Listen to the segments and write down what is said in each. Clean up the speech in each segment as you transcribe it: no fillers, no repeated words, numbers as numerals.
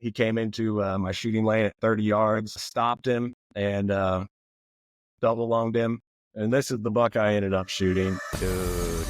He came into my shooting lane at 30 yards, stopped him, and double lunged him. And this is the buck I ended up shooting. Dude.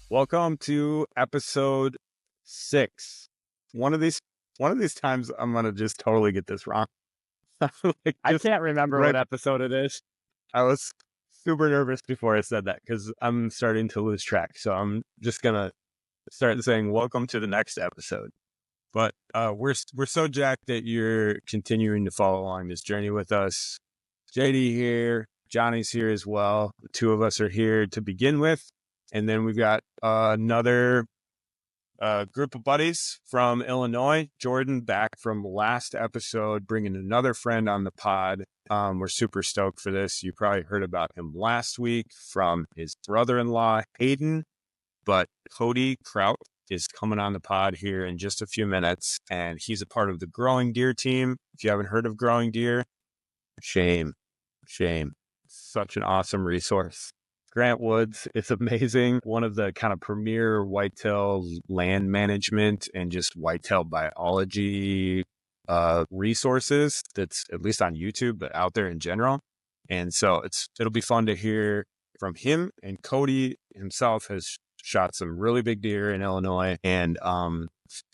Welcome to episode 6. One of these times I'm gonna just totally get this wrong. I can't remember what episode it is. I was super nervous before I said that because I'm starting to lose track. So I'm just gonna start saying welcome to the next episode. But we're so jacked that you're continuing to follow along this journey with us. JD here, Johnny's here as well. The two of us are here to begin with. And then we've got another group of buddies from Illinois. Jordan back from last episode, bringing another friend on the pod. We're super stoked for this. You probably heard about him last week from his brother-in-law, Hayden. But Cody Kraut is coming on the pod here in just a few minutes. And he's a part of the Growing Deer team. If you haven't heard of Growing Deer, shame. Such an awesome resource. Grant Woods, it's amazing. One of the kind of premier whitetail land management and just whitetail biology resources that's at least on YouTube, but out there in general. And so it'll be fun to hear from him. And Cody himself has shot some really big deer in Illinois. And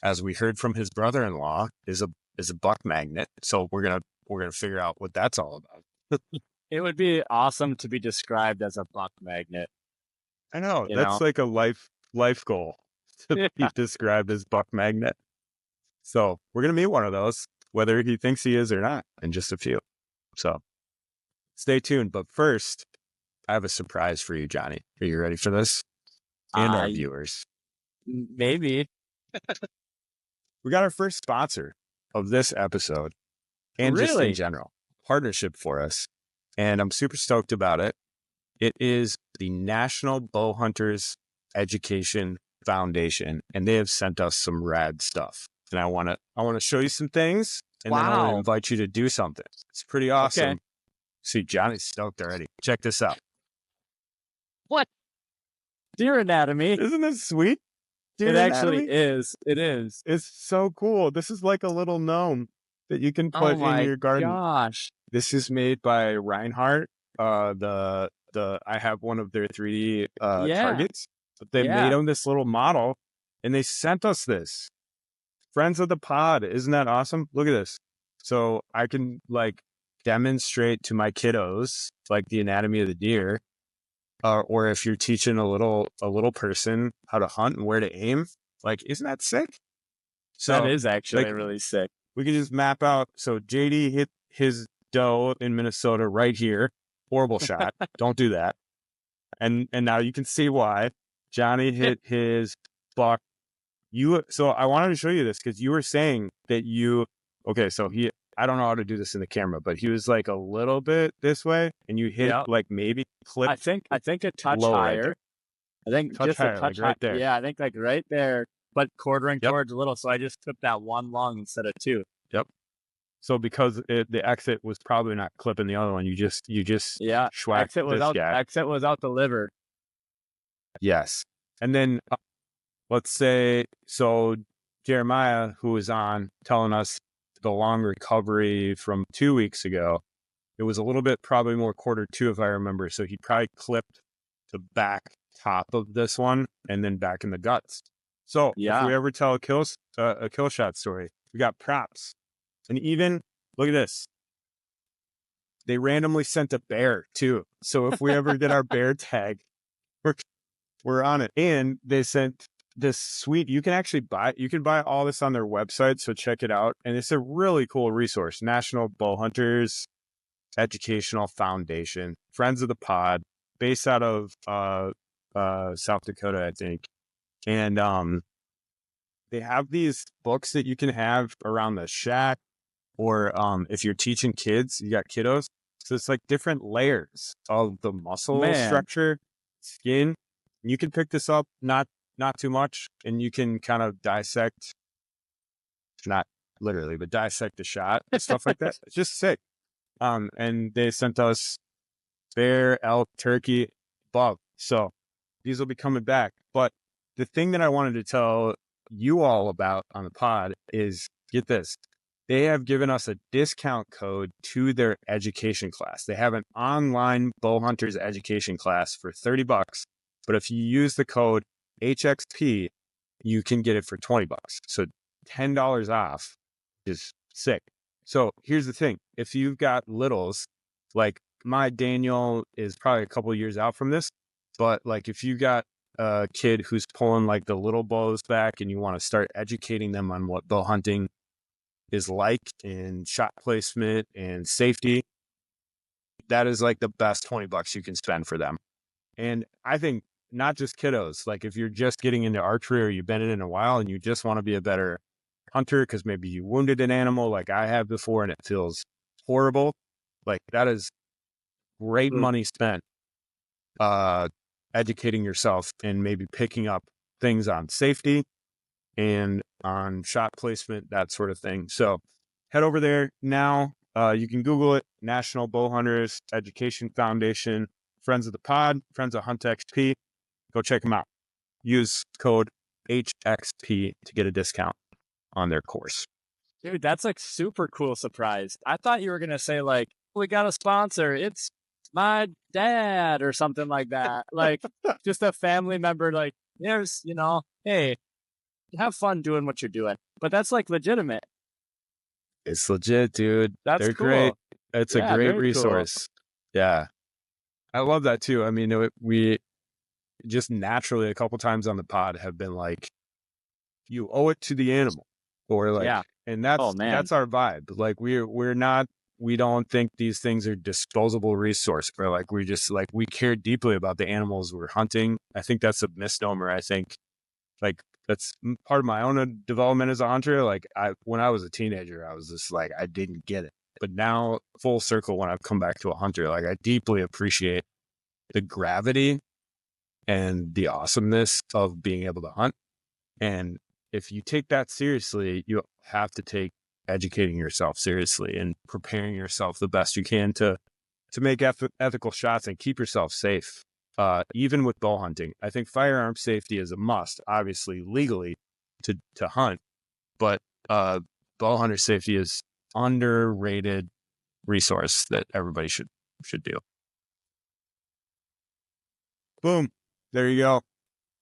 as we heard from his brother-in-law, is a buck magnet. So we're gonna figure out what that's all about. It would be awesome to be described as a buck magnet. I know. That's like a life goal to be described as buck magnet. So we're going to meet one of those, whether he thinks he is or not, in just a few. So stay tuned. But first, I have a surprise for you, Johnny. Are you ready for this? And our viewers. Maybe. We got our first sponsor of this episode and just in general. Partnership for us. And I'm super stoked about it. It is the National Bow Hunters Education Foundation, and they have sent us some rad stuff. And I want to show you some things, and then I want to invite you to do something. It's pretty awesome. Okay. See, Johnny's stoked already. Check this out. What? Deer anatomy. Isn't this sweet? Deer anatomy? Actually is. It is. It's so cool. This is like a little gnome that you can put in your garden. Oh my gosh. This is made by Reinhardt. I have one of their 3D targets, but they made them this little model, and they sent us this. Friends of the pod, isn't that awesome? Look at this. So I can like demonstrate to my kiddos like the anatomy of the deer, or if you're teaching a little person how to hunt and where to aim. Like, isn't that sick? So that is actually really sick. We can just map out. So JD hit his doe in Minnesota right here. Horrible shot. Don't do that. And now you can see why. Johnny hit his buck. So I wanted to show you this because you were saying that I don't know how to do this in the camera, but he was like a little bit this way and you hit like maybe clip. I think a touch higher. I think touch just higher, a touch like right there. Yeah, I think like right there, but quartering towards a little. So I just took that one lung instead of two. Yep. So because the exit was probably not clipping the other one, you just schwacked exit was out the liver. Yes. And then let's say, so Jeremiah, who was on telling us the long recovery from 2 weeks ago, it was a little bit probably more Q2 if I remember. So he probably clipped the back top of this one and then back in the guts. So if we ever tell a kill shot story, we got props. And even, look at this. They randomly sent a bear too. So if we ever get our bear tag, we're on it. And they sent this sweet, you can buy all this on their website. So check it out. And it's a really cool resource. National Bow Hunters Educational Foundation, friends of the pod, based out of South Dakota, I think. And they have these books that you can have around the shack, or if you're teaching kids, you got kiddos. So it's like different layers of the muscle Man, structure, skin. You can pick this up, not too much, and you can kind of dissect, not literally, but dissect the shot and stuff like that. It's just sick. And they sent us bear, elk, turkey, buck. So these will be coming back. But the thing that I wanted to tell you all about on the pod is, get this. They have given us a discount code to their education class. They have an online bow hunters education class for $30. But if you use the code HXP, you can get it for $20. So $10 off is sick. So here's the thing. If you've got littles, like my Daniel is probably a couple years out from this, but like if you got a kid who's pulling like the little bows back and you want to start educating them on what bow hunting is like and shot placement and safety, that is like the best $20 you can spend for them. And I think not just kiddos, like if you're just getting into archery or you've been in it a while and you just want to be a better hunter because maybe you wounded an animal like I have before and it feels horrible, like that is great money spent educating yourself and maybe picking up things on safety and on shot placement, that sort of thing. So head over there now. You can Google it, National Bow Hunters Education Foundation, friends of the pod, friends of Hunt XP. Go check them out. Use code HXP to get a discount on their course. dude, that's like super cool surprise. I thought you were gonna say like, we got a sponsor. It's my dad or something like that. Like just a family member, like, there's, hey, have fun doing what you're doing. But that's like legitimate. It's legit, dude. That's They're cool. great. It's a Yeah, great very cool. resource. Yeah. I love that too. I mean, we just naturally a couple times on the pod have been like, you owe it to the animal, or like, Yeah. and Oh man. that's our vibe. Like we don't think these things are disposable resource, or like we just like, we care deeply about the animals we're hunting. I think that's a misnomer. I think like that's part of my own development as a hunter. Like when I was a teenager, I was just like, I didn't get it. But now full circle, when I've come back to a hunter, like I deeply appreciate the gravity and the awesomeness of being able to hunt. And if you take that seriously, you have to take educating yourself seriously and preparing yourself the best you can to make ethical shots and keep yourself safe. Even with bow hunting, I think firearm safety is a must, obviously legally to hunt, but bow hunter safety is underrated resource that everybody should do. Boom. There you go.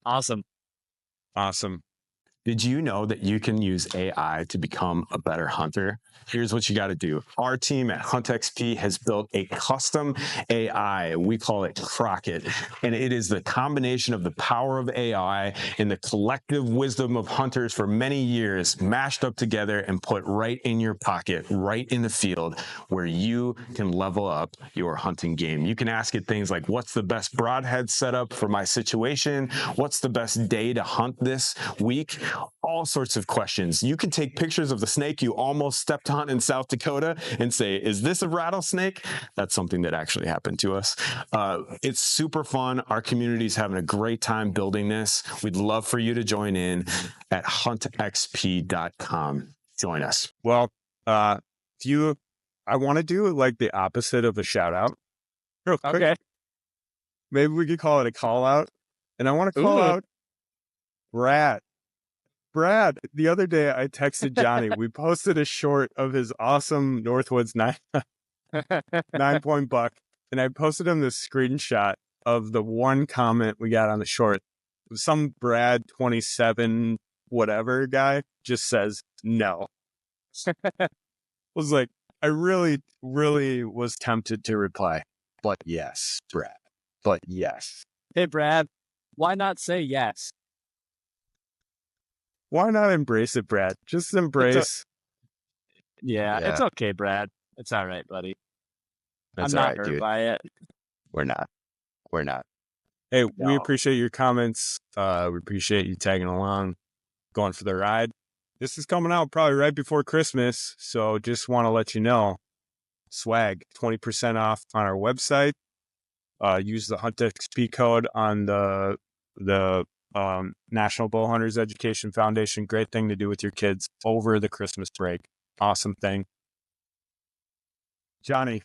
Awesome. Did you know that you can use AI to become a better hunter? Here's what you got to do. Our team at Hunt XP has built a custom AI. We call it Crockett. And it is the combination of the power of AI and the collective wisdom of hunters for many years mashed up together and put right in your pocket, right in the field where you can level up your hunting game. You can ask it things like, what's the best broadhead setup for my situation? What's the best day to hunt this week? All sorts of questions. You can take pictures of the snake you almost stepped on in South Dakota and say, is this a rattlesnake? That's something that actually happened to us. It's super fun. Our community is having a great time building this. We'd love for you to join in at huntxp.com. Join us. Well, I want to do like the opposite of a shout out real quick. Okay. Maybe we could call it a call out. And I want to call out Brad, the other day I texted Johnny. We posted a short of his awesome Northwoods 9-point buck. And I posted him this screenshot of the one comment we got on the short. Some Brad 27 whatever guy just says no. Was like, I really, really was tempted to reply, but yes, Brad. But yes. Hey, Brad, why not say yes? Why not embrace it, Brad? Just embrace. It's okay, Brad. It's all right, buddy. That's I'm all not right, hurt dude. by it. We're not. Hey, we appreciate your comments. We appreciate you tagging along. going for the ride. This is coming out probably right before Christmas, so just want to let you know, swag, 20% off on our website. Use the HuntXP code on the National Bow Hunters Education Foundation. Great thing to do with your kids over the Christmas break. Awesome thing. Johnny.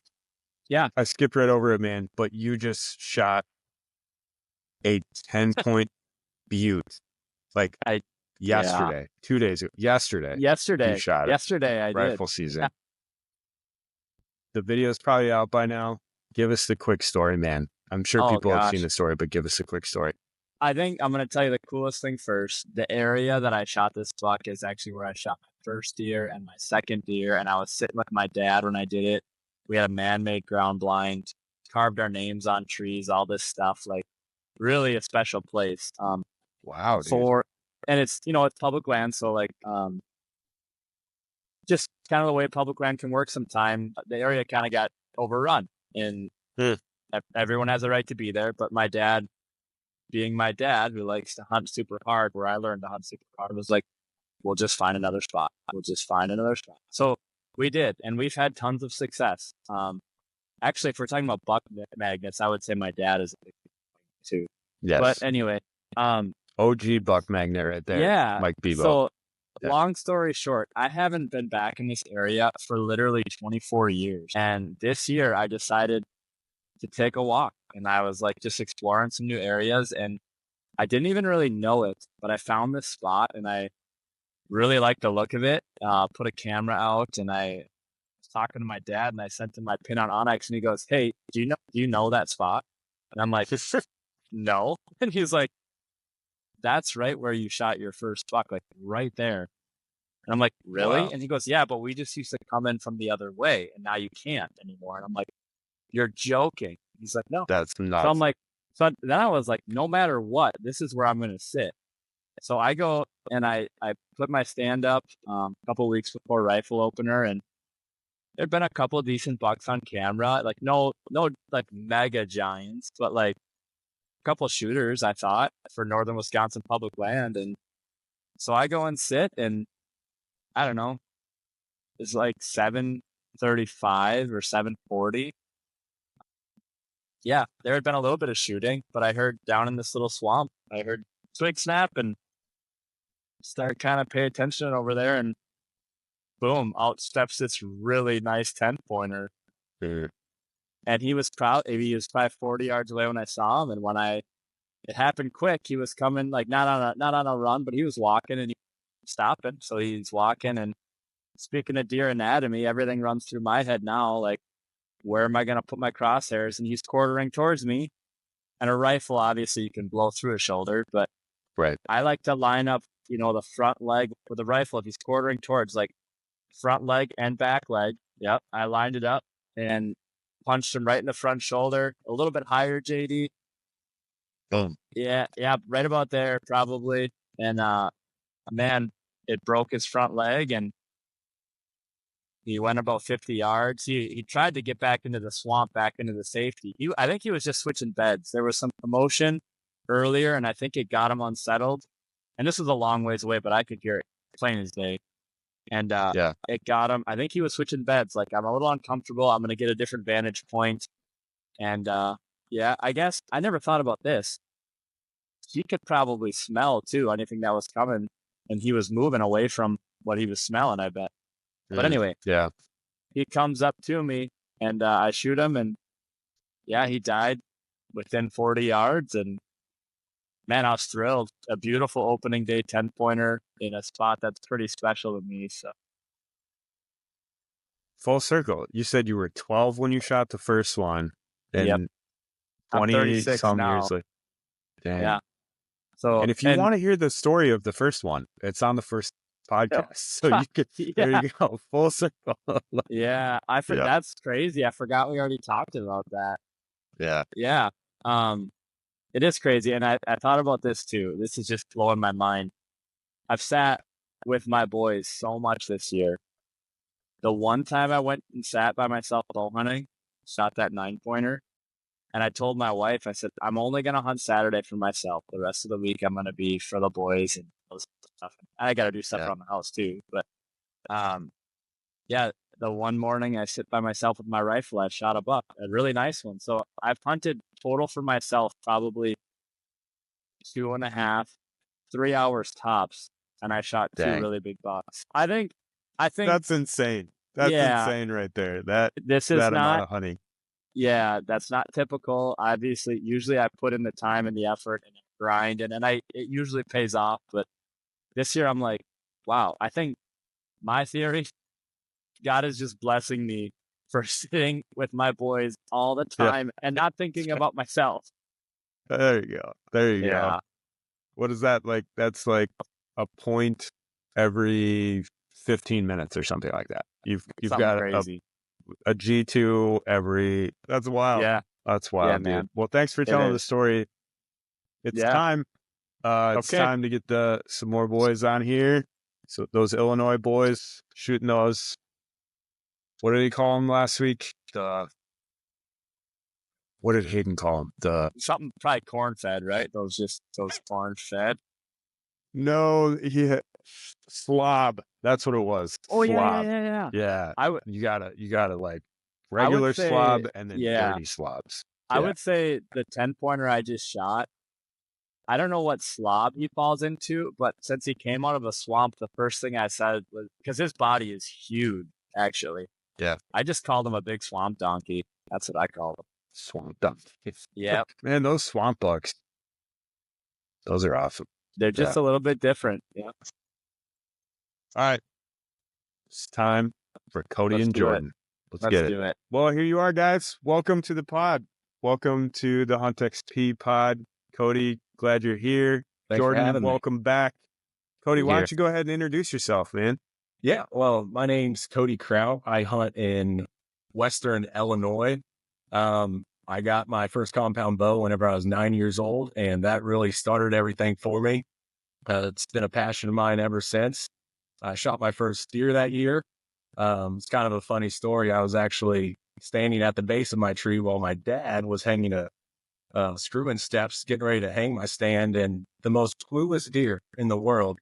Yeah. I skipped right over it, man, but you just shot a 10-point butte. Like yesterday, 2 days ago. Yesterday you shot it. Yesterday I Rifle did. season. Yeah. The video's probably out by now. Give us the quick story, man. I'm sure people have seen the story, but give us a quick story. I think I'm going to tell you the coolest thing first. The area that I shot this buck is actually where I shot my first deer and my second deer. And I was sitting with my dad when I did it. We had a man-made ground blind, carved our names on trees, all this stuff. Like, really a special place. Wow, dude. And it's, it's public land. So like, just kind of the way public land can work sometime, the area kind of got overrun, and everyone has a right to be there. But my dad, being my dad, who likes to hunt super hard, where I learned to hunt super hard, was like, we'll just find another spot. So we did, and we've had tons of success. Actually, if we're talking about buck magnets, I would say my dad is a big too. Yes. But anyway, OG buck magnet right there. Yeah. Mike Bebo. So long story short, I haven't been back in this area for literally 24 years. And this year I decided to take a walk, and I was like just exploring some new areas, and I didn't even really know it, but I found this spot and I really liked the look of it. Put a camera out, and I was talking to my dad, and I sent him my pin on Onyx, and he goes, "Hey, do you know that spot?" And I'm like, "No." And he's like, "That's right where you shot your first buck, like right there." And I'm like, "Really?" Wow. And he goes, "Yeah, but we just used to come in from the other way, and now you can't anymore." And I'm like, "You're joking." He's like, "No." That's nuts. So I'm like, so then I was like, no matter what, this is where I'm going to sit. So I go and I put my stand up a couple of weeks before rifle opener, and there'd been a couple of decent bucks on camera, like no like mega giants, but like a couple of shooters, I thought, for northern Wisconsin public land. And so I go and sit, and I don't know, it's like 7:35 or 7:40. Yeah, there had been a little bit of shooting, but I heard down in this little swamp, I heard twig snap, and start kind of pay attention over there, and boom, out steps this really nice 10-pointer. And he was probably 40 yards away when I saw him. And when it happened quick, he was coming, like not on a run, but he was walking, and he was stopping. So he's walking, and speaking of deer anatomy, everything runs through my head now. Like, where am I going to put my crosshairs? And he's quartering towards me. And a rifle, obviously, you can blow through a shoulder, but right. I like to line up, the front leg with the rifle. If he's quartering towards, like, front leg and back leg. Yep. I lined it up and punched him right in the front shoulder, a little bit higher, JD. Boom. Yeah. Right about there, probably. And, man, it broke his front leg, and he went about 50 yards. He tried to get back into the swamp, back into the safety. I think he was just switching beds. There was some commotion earlier, and I think it got him unsettled. And this was a long ways away, but I could hear it plain as day. And it got him. I think he was switching beds. Like, I'm a little uncomfortable. I'm going to get a different vantage point. And I guess I never thought about this. He could probably smell, too, anything that was coming. And he was moving away from what he was smelling, I bet. But anyway, he comes up to me, and I shoot him, and he died within 40 yards. And man, I was thrilled. A beautiful opening day 10-pointer in a spot that's pretty special to me. So full circle. You said you were 12 when you shot the first one, and 20 some now. Years later. Dang. Yeah. So, and if you want to hear the story of the first one, it's on the first podcast. So you could, there you go, full circle. That's crazy. I forgot we already talked about that. Yeah. It is crazy. And I thought about this too. This is just blowing my mind. I've sat with my boys so much this year. The one time I went and sat by myself bow hunting, shot that 9-pointer, and I told my wife, I said, I'm only going to hunt Saturday for myself. The rest of the week, I'm going to be for the boys and stuff. I got to do stuff around the house too. But yeah, the one morning I sit by myself with my rifle, I shot a buck, a really nice one. So I've hunted total for myself probably 2.5, 3 hours tops, and I shot two Dang. really big bucks. I think That's insane. That's yeah, insane right there. That this is that amount not. of hunting. Yeah, that's not typical. Obviously, usually I put in the time and the effort and grind, and it usually pays off. But this year, I'm like, wow. I think my theory, God is just blessing me for sitting with my boys all the Yeah. time and not thinking about myself. There you go. There you go. Yeah, What is that like? That's like a point every 15 minutes or something like that. You've something got crazy. a G2 every. That's wild. Yeah, That's yeah, wild, man. dude. Well, thanks for It telling the is. story. It's Yeah. time. It's Okay. time to get some more boys on here. So those Illinois boys shooting those. What did he call them last week? What did Hayden call them? Something probably corn fed, right? Those corn fed. No, slob. That's what it was. Oh Slob. yeah. Yeah. I would You gotta like regular say, slob and then yeah. dirty slobs. I Yeah. would say the 10-pointer I just shot, I don't know what slob he falls into, but since he came out of a swamp, the first thing I said was, because his body is huge, actually. Yeah. I just called him a big swamp donkey. That's what I called him. Swamp duck. Yeah. Man, those swamp bucks. Those are awesome. They're just a little bit different. Yeah. All right. It's time for Cody Let's and do Jordan. Let's get do it. Well, here you are, guys. Welcome to the pod. Welcome to the Hunt XP pod. Cody, glad you're here. Thanks for Jordan, having me. welcome back. Cody, I'm why here. don't you go ahead and introduce yourself, man? Yeah, well, my name's Cody Kraut. I hunt in Western Illinois. I got my first compound bow whenever I was 9 years old, and that really started everything for me. It's been a passion of mine ever since. I shot my first deer that year. It's kind of a funny story. I was actually standing at the base of my tree while my dad was hanging a screw-in steps, getting ready to hang my stand, and the most clueless deer in the world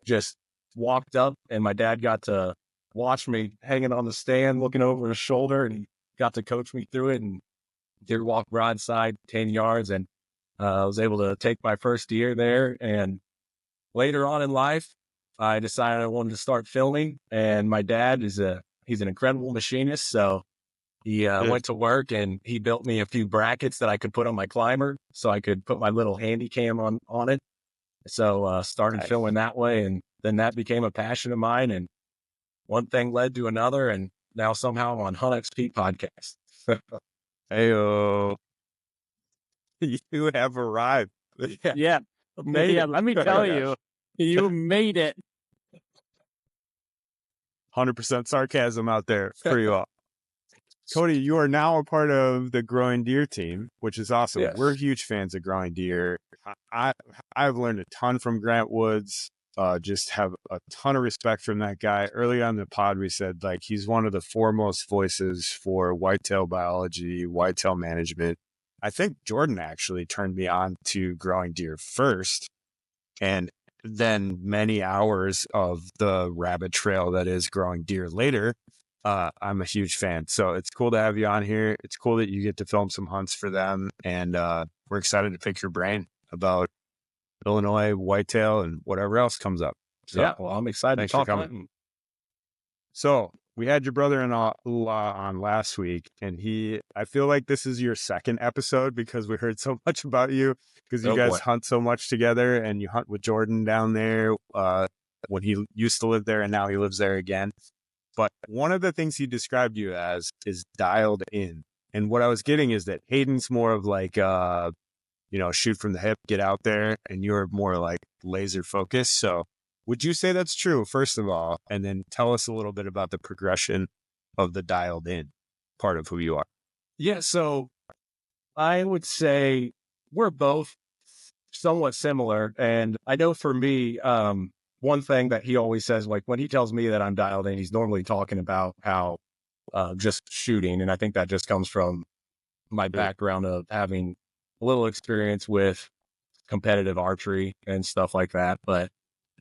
just walked up, and my dad got to watch me hanging on the stand, looking over his shoulder, and he got to coach me through it, and deer walked broadside 10 yards, and I was able to take my first deer there. And later on in life, I decided I wanted to start filming, and my dad he's an incredible machinist, so he went to work and he built me a few brackets that I could put on my climber so I could put my little handy cam on it. So started filming that way, and then that became a passion of mine, and one thing led to another, and now somehow I'm on Hunt XP podcast. Heyo. You have arrived. Yeah. Made Yeah, it. let me tell you, you made it. 100% sarcasm out there for you all. Cody, you are now a part of the Growing Deer team, which is awesome. Yes. We're huge fans of Growing Deer. I've learned a ton from Grant Woods. Just have a ton of respect from that guy. Early on in the pod, we said like he's one of the foremost voices for whitetail biology, whitetail management. I think Jordan actually turned me on to Growing Deer first, and then many hours of the rabbit trail that is Growing Deer later. I'm a huge fan. So it's cool to have you on here. It's cool that you get to film some hunts for them. And we're excited to pick your brain about Illinois whitetail and whatever else comes up. So, yeah, well, I'm excited to thanks for talk coming. hunting. So we had your brother-in-law on last week, and I feel like this is your second episode because we heard so much about you because you guys hunt so much together, and you hunt with Jordan down there when he used to live there and now he lives there again. But one of the things he described you as is dialed in. And what I was getting is that Hayden's more of like, shoot from the hip, get out there, and you're more like laser focused. So would you say that's true, first of all? And then tell us a little bit about the progression of the dialed in part of who you are. Yeah, so I would say we're both somewhat similar. And I know for me, one thing that he always says, like when he tells me that I'm dialed in, he's normally talking about how just shooting. And I think that just comes from my background of having a little experience with competitive archery and stuff like that. But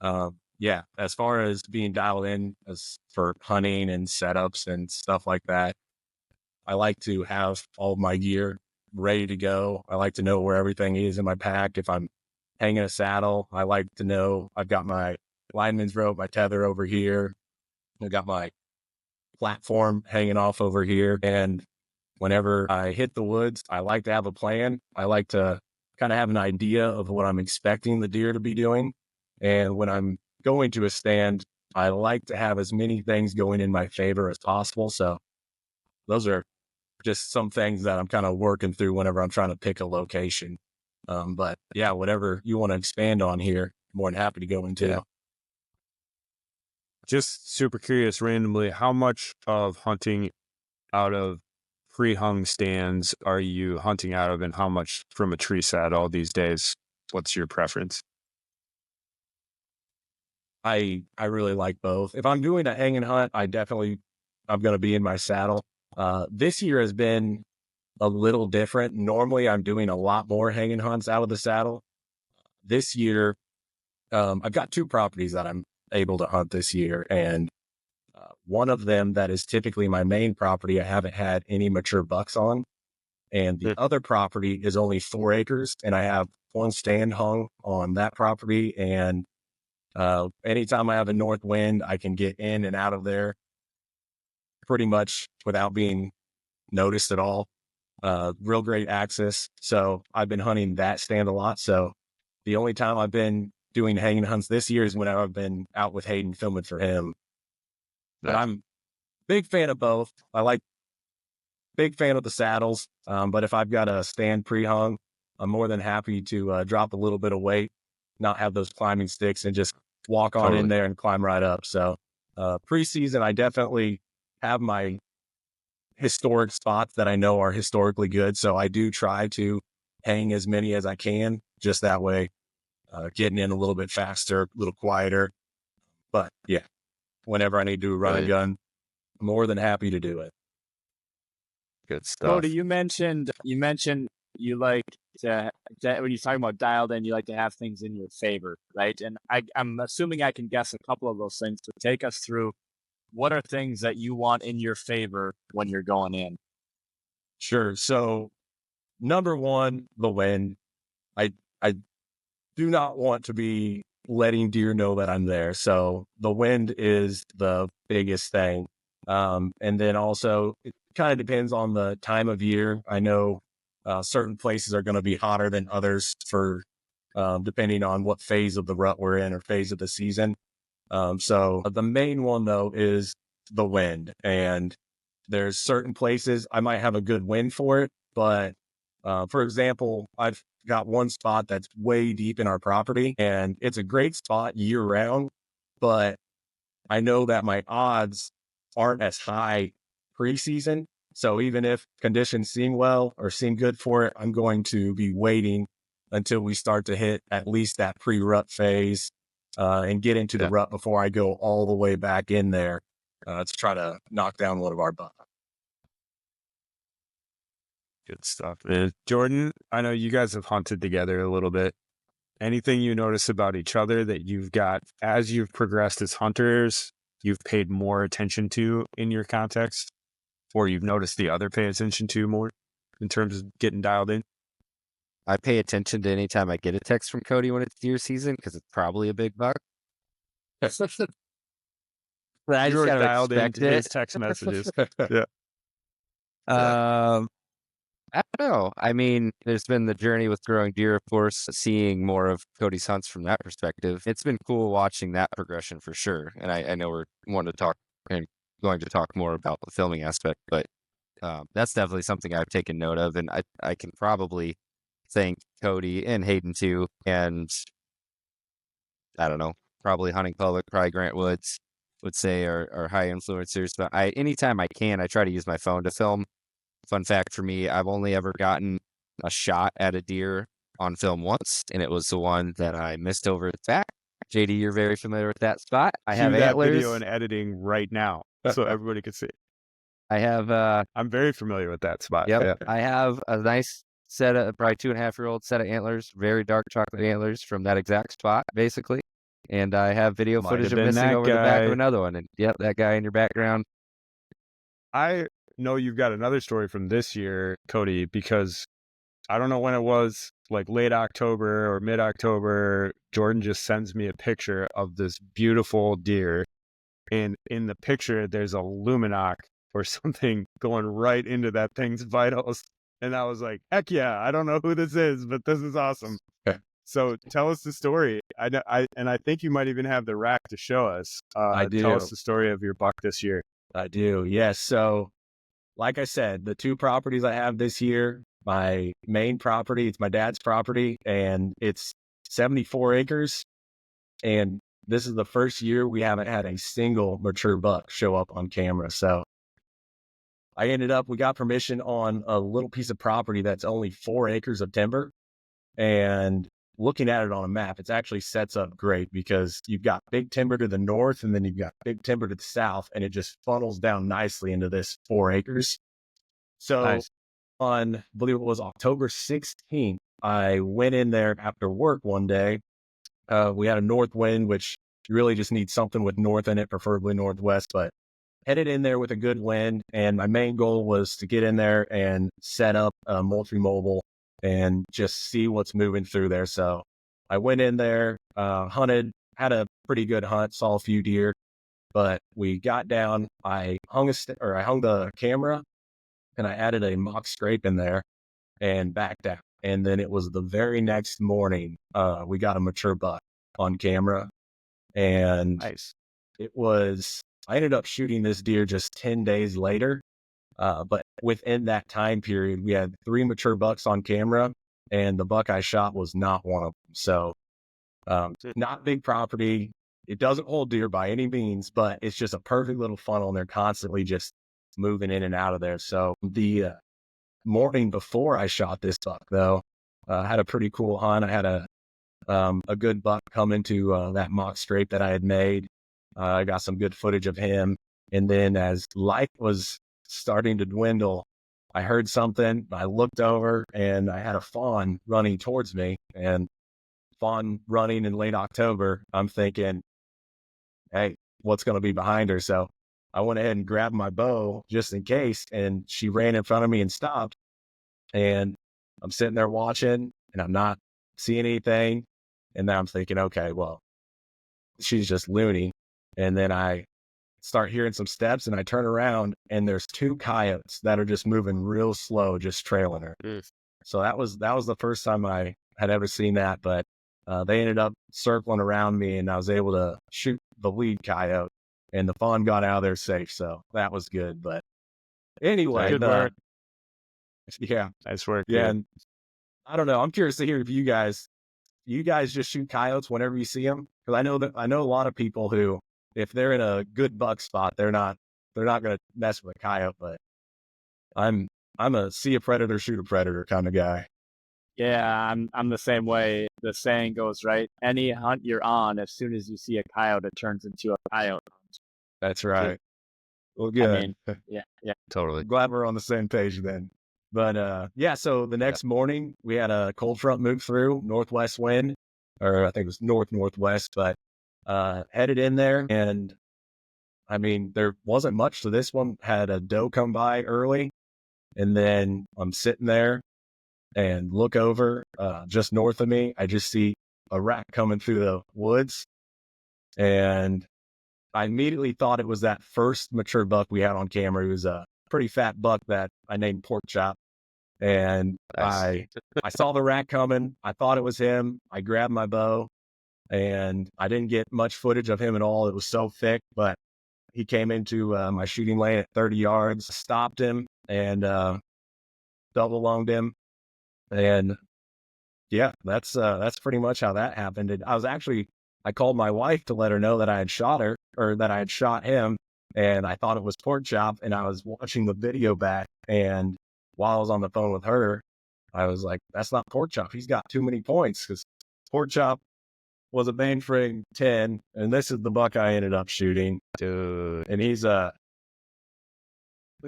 Yeah, as far as being dialed in as for hunting and setups and stuff like that, I like to have all of my gear ready to go. I like to know where everything is in my pack. If I'm hanging a saddle, I like to know I've got my lineman's rope, my tether over here. I've got my platform hanging off over here. And whenever I hit the woods, I like to have a plan. I like to kind of have an idea of what I'm expecting the deer to be doing. And when I'm going to a stand, I like to have as many things going in my favor as possible. So those are just some things that I'm kind of working through whenever I'm trying to pick a location. But yeah, whatever you want to expand on here, more than happy to go into. Yeah. Just super curious randomly, how much of hunting out of pre-hung stands are you hunting out of, and how much from a tree saddle these days? What's your preference? I really like both. If I'm doing a hanging hunt, I'm going to be in my saddle. This year has been a little different. Normally I'm doing a lot more hanging hunts out of the saddle. This year, I've got 2 properties that I'm able to hunt this year. And one of them that is typically my main property, I haven't had any mature bucks on. And the other property is only 4 acres, and I have 1 stand hung on that property. And anytime I have a north wind, I can get in and out of there pretty much without being noticed at all. Real great access. So I've been hunting that stand a lot. So the only time I've been doing hanging hunts this year is when I've been out with Hayden filming for him. But I'm big fan of both. Big fan of the saddles. But if I've got a stand pre-hung, I'm more than happy to drop a little bit of weight, not have those climbing sticks, and just walk on in there and climb right up. So preseason, I definitely have my historic spots that I know are historically good. So I do try to hang as many as I can, just that way, getting in a little bit faster, a little quieter. But yeah, whenever I need to run a gun, more than happy to do it. Good stuff. Cody, you mentioned you like to when you're talking about dialed in, you like to have things in your favor, right? And I'm assuming I can guess a couple of those things. So take us through, what are things that you want in your favor when you're going in? Sure. So number one, the wind. I do not want to be letting deer know that I'm there. So the wind is the biggest thing. And then also it kind of depends on the time of year. I know certain places are going to be hotter than others for depending on what phase of the rut we're in or phase of the season. So the main one though is the wind, and there's certain places I might have a good wind for it, but for example, I've got one spot that's way deep in our property, and it's a great spot year round, but I know that my odds aren't as high preseason. So even if conditions seem well or seem good for it, I'm going to be waiting until we start to hit at least that pre-rut phase and get into the rut before I go all the way back in there to try to knock down one of our bucks. Good stuff. Jordan, I know you guys have hunted together a little bit. Anything you notice about each other that you've got as you've progressed as hunters, you've paid more attention to in your context, or you've noticed the other pay attention to more in terms of getting dialed in? I pay attention to anytime I get a text from Cody when it's deer season, because it's probably a big buck. But I You just were gotta dialed expect into his it. text messages. I don't know. I mean, there's been the journey with growing deer, of course, seeing more of Cody's hunts from that perspective. It's been cool watching that progression for sure. And I know we're wanting to talk and going to talk more about the filming aspect, but that's definitely something I've taken note of. And I can probably thank Cody and Hayden too. And I don't know, probably Hunting Public, probably Grant Woods would say are high influencers. But anytime I can, I try to use my phone to film. Fun fact for me, I've only ever gotten a shot at a deer on film once, and it was the one that I missed over its back. JD, you're very familiar with that spot. I have that antlers. video and editing right now so everybody can see. I have I'm very familiar with that spot. Yep. Yeah. I have a nice set of probably 2.5-year-old set of antlers, very dark chocolate antlers from that exact spot, basically. And I have video Might footage have of been missing that over the back of guy. another one. And yep, that guy in your background. I know you've got another story from this year, Cody, because I don't know when it was, like late October or mid-October. Jordan just sends me a picture of this beautiful deer. And in the picture, there's a luminoc or something going right into that thing's vitals. And I was like, heck yeah, I don't know who this is, but this is awesome. So tell us the story. I think you might even have the rack to show us. I do. Tell us the story of your buck this year. I do. Yes. So, like I said, the two properties I have this year, my main property, it's my dad's property, and it's 74 acres. And this is the first year we haven't had a single mature buck show up on camera. So we got permission on a little piece of property that's only 4 acres of timber. And looking at it on a map, it actually sets up great because you've got big timber to the north and then you've got big timber to the south, and it just funnels down nicely into this 4 acres. So Nice. on, I believe it was October 16th, I went in there after work one day. We had a north wind, which you really just need something with north in it, preferably northwest, but headed in there with a good wind. And my main goal was to get in there and set up a multi-mobile and just see what's moving through there. So I went in there, hunted, had a pretty good hunt, saw a few deer, but we got down, I hung the camera and I added a mock scrape in there and backed out. And then it was the very next morning, we got a mature buck on camera. And Nice. I ended up shooting this deer just 10 days later. But within that time period, we had 3 mature bucks on camera, and the buck I shot was not one of them. So, not big property. It doesn't hold deer by any means, but it's just a perfect little funnel, and they're constantly just moving in and out of there. So the morning before I shot this buck, though, had a pretty cool hunt. I had a good buck come into that mock scrape that I had made. I got some good footage of him. And then as light was starting to dwindle, I heard something. I looked over and I had a fawn running towards me, and fawn running in late October. I'm thinking, hey, what's going to be behind her? So I went ahead and grabbed my bow just in case, and she ran in front of me and stopped. And I'm sitting there watching, and I'm not seeing anything. And then I'm thinking, okay, well, she's just loony. And then I start hearing some steps, and I turn around, and there's 2 coyotes that are just moving real slow, just trailing her. So that was the first time I had ever seen that. But they ended up circling around me, and I was able to shoot the lead coyote, and the fawn got out of there safe. So that was good. But anyway, Good work. Yeah, Nice work. yeah. Dude. And I don't know. I'm curious to hear if you guys just shoot coyotes whenever you see them, because I know a lot of people who, if they're in a good buck spot, they're not going to mess with a coyote. But I'm a see a predator, shoot a predator kind of guy. Yeah, I'm the same way. The saying goes, right? Any hunt you're on, as soon as you see a coyote, it turns into a coyote. That's right. Well, good. I mean, yeah. Totally. Glad we're on the same page then. But yeah, so the next morning we had a cold front move through, northwest wind, or I think it was northwest, but headed in there. And I mean, there wasn't much to this one. Had a doe come by early, and then I'm sitting there and look over just north of me. I just see a rat coming through the woods, and I immediately thought it was that first mature buck we had on camera. He was a pretty fat buck that I named Pork Chop. And Nice. I saw the rat coming. I thought it was him. I grabbed my bow, and I didn't get much footage of him at all. It was so thick, but he came into my shooting lane at 30 yards, stopped him, and double lunged him. And yeah, that's pretty much how that happened. And I called my wife to let her know that I had shot her, or that I had shot him, and I thought it was Pork Chop. And I was watching the video back, and while I was on the phone with her, I was like, that's not Pork Chop. He's got too many points, because Pork Chop was a mainframe 10, and this is the buck I ended up shooting. Dude. And he's Look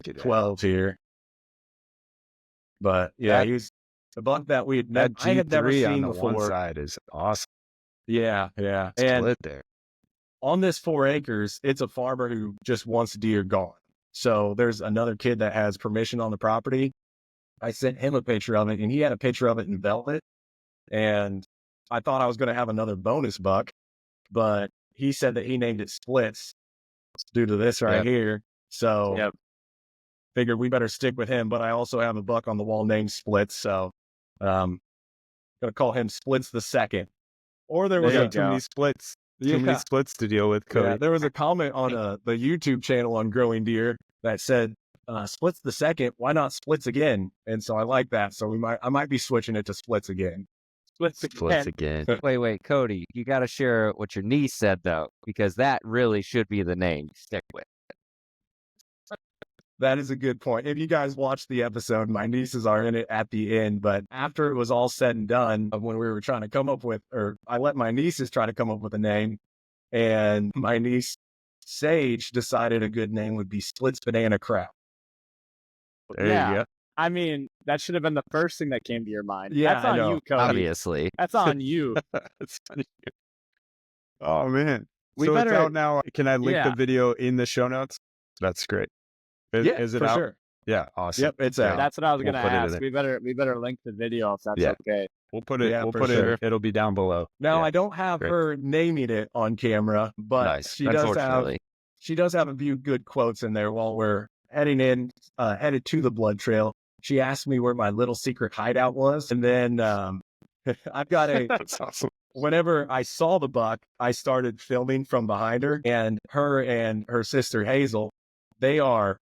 at 12 here. But yeah, he was a buck that I had never G3 on seen the before. one side is awesome. Yeah. And Split there. on this 4 acres, it's a farmer who just wants deer gone. So there's another kid that has permission on the property. I sent him a picture of it, and he had a picture of it in velvet. And I thought I was going to have another bonus buck, but he said that he named it Splits due to this right here. So figured we better stick with him. But I also have a buck on the wall named Splits. So going to call him Splits the second. Or there was too many splits. Too many splits to deal with, Cody. Yeah, there was a comment on the YouTube channel on Growing Deer that said, Splits the second, why not Splits again? And so I like that. So I might be switching it to Splits again. Splits again. Wait, Cody, you got to share what your niece said, though, because that really should be the name you stick with. That is a good point. If you guys watched the episode, my nieces are in it at the end, but after it was all said and done, when we were trying to come up with, or I let my nieces try to come up with a name, and my niece Sage decided a good name would be Splits Banana Kraut. There you go. I mean, that should have been the first thing that came to your mind. Yeah, that's on you, Cody. Obviously. That's on you. That's funny. Oh, man. We so better, it's out now. Can I link the video in the show notes? That's great. Is it for out? Sure. Yeah, awesome. Yep, it's out. That's what I was going to put it in ask. there. We better link the video if that's okay. We'll put it. Yeah, we'll for put sure. it. It'll be down below. Now I don't have her naming it on camera, but she does have a few good quotes in there while we're headed to the blood trail. She asked me where my little secret hideout was, and then I've got That's awesome. Whenever I saw the buck, I started filming from behind her, and her sister Hazel, they are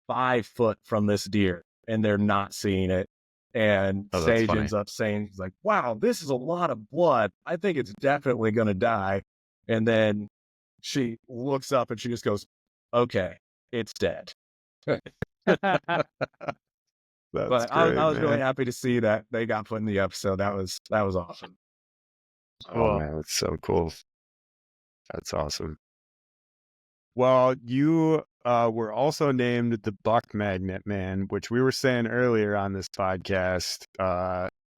5 foot from this deer, and they're not seeing it. And Sage ends up saying, he's like, wow, this is a lot of blood. I think it's definitely going to die. And then she looks up and she just goes, okay, it's dead. But I was really happy to see that they got put in the episode. That was awesome. Oh, man, that's so cool. That's awesome. Well, you were also named the Buck Magnet Man, which we were saying earlier on this podcast.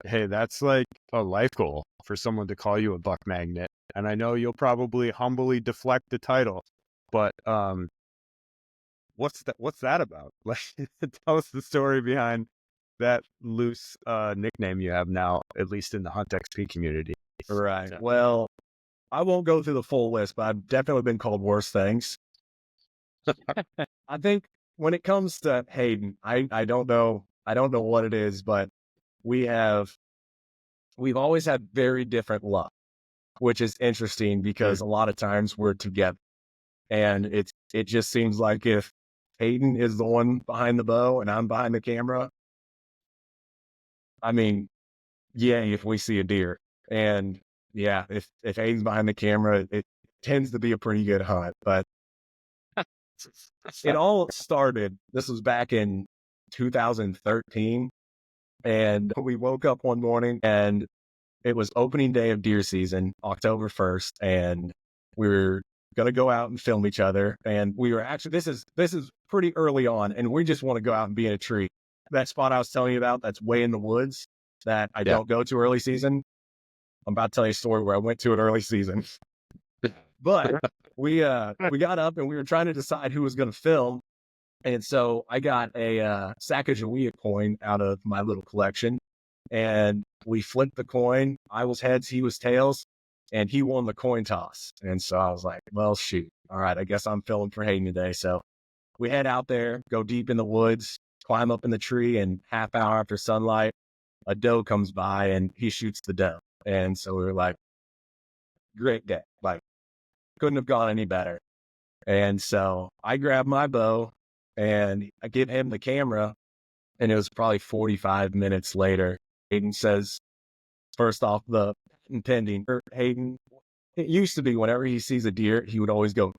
Hey, that's like a life goal for someone to call you a Buck Magnet. And I know you'll probably humbly deflect the title, but what's that about? Like, tell us the story behind that loose nickname you have now, at least in the Hunt XP community. Right. Yeah. Well, I won't go through the full list, but I've definitely been called worse things. I think when it comes to Hayden, I don't know what it is, but we've always had very different luck, which is interesting because a lot of times we're together, and it just seems like if Hayden is the one behind the bow and I'm behind the camera, I mean, yay if we see a deer. And yeah, if Hayden's behind the camera, it tends to be a pretty good hunt. But it all started, this was back in 2013. And we woke up one morning and it was opening day of deer season, October 1st. And we were going to go out and film each other. And we were actually, this is pretty early on. And we just want to go out and be in a tree. That spot I was telling you about, that's way in the woods that I don't go to early season. I'm about to tell you a story where I went to it early season. But we got up and we were trying to decide who was going to film. And so I got a Sacagawea coin out of my little collection. And we flipped the coin. I was heads, he was tails. And he won the coin toss. And so I was like, well, shoot. All right, I guess I'm filming for Hayden today. So we head out there, go deep in the woods, climb up in the tree, and half hour after sunlight, a doe comes by and he shoots the doe. And so we were like, great day. Like, couldn't have gone any better. And so I grabbed my bow and I give him the camera. And it was probably 45 minutes later. Hayden says, first off, the intending, Hayden, it used to be whenever he sees a deer, he would always go.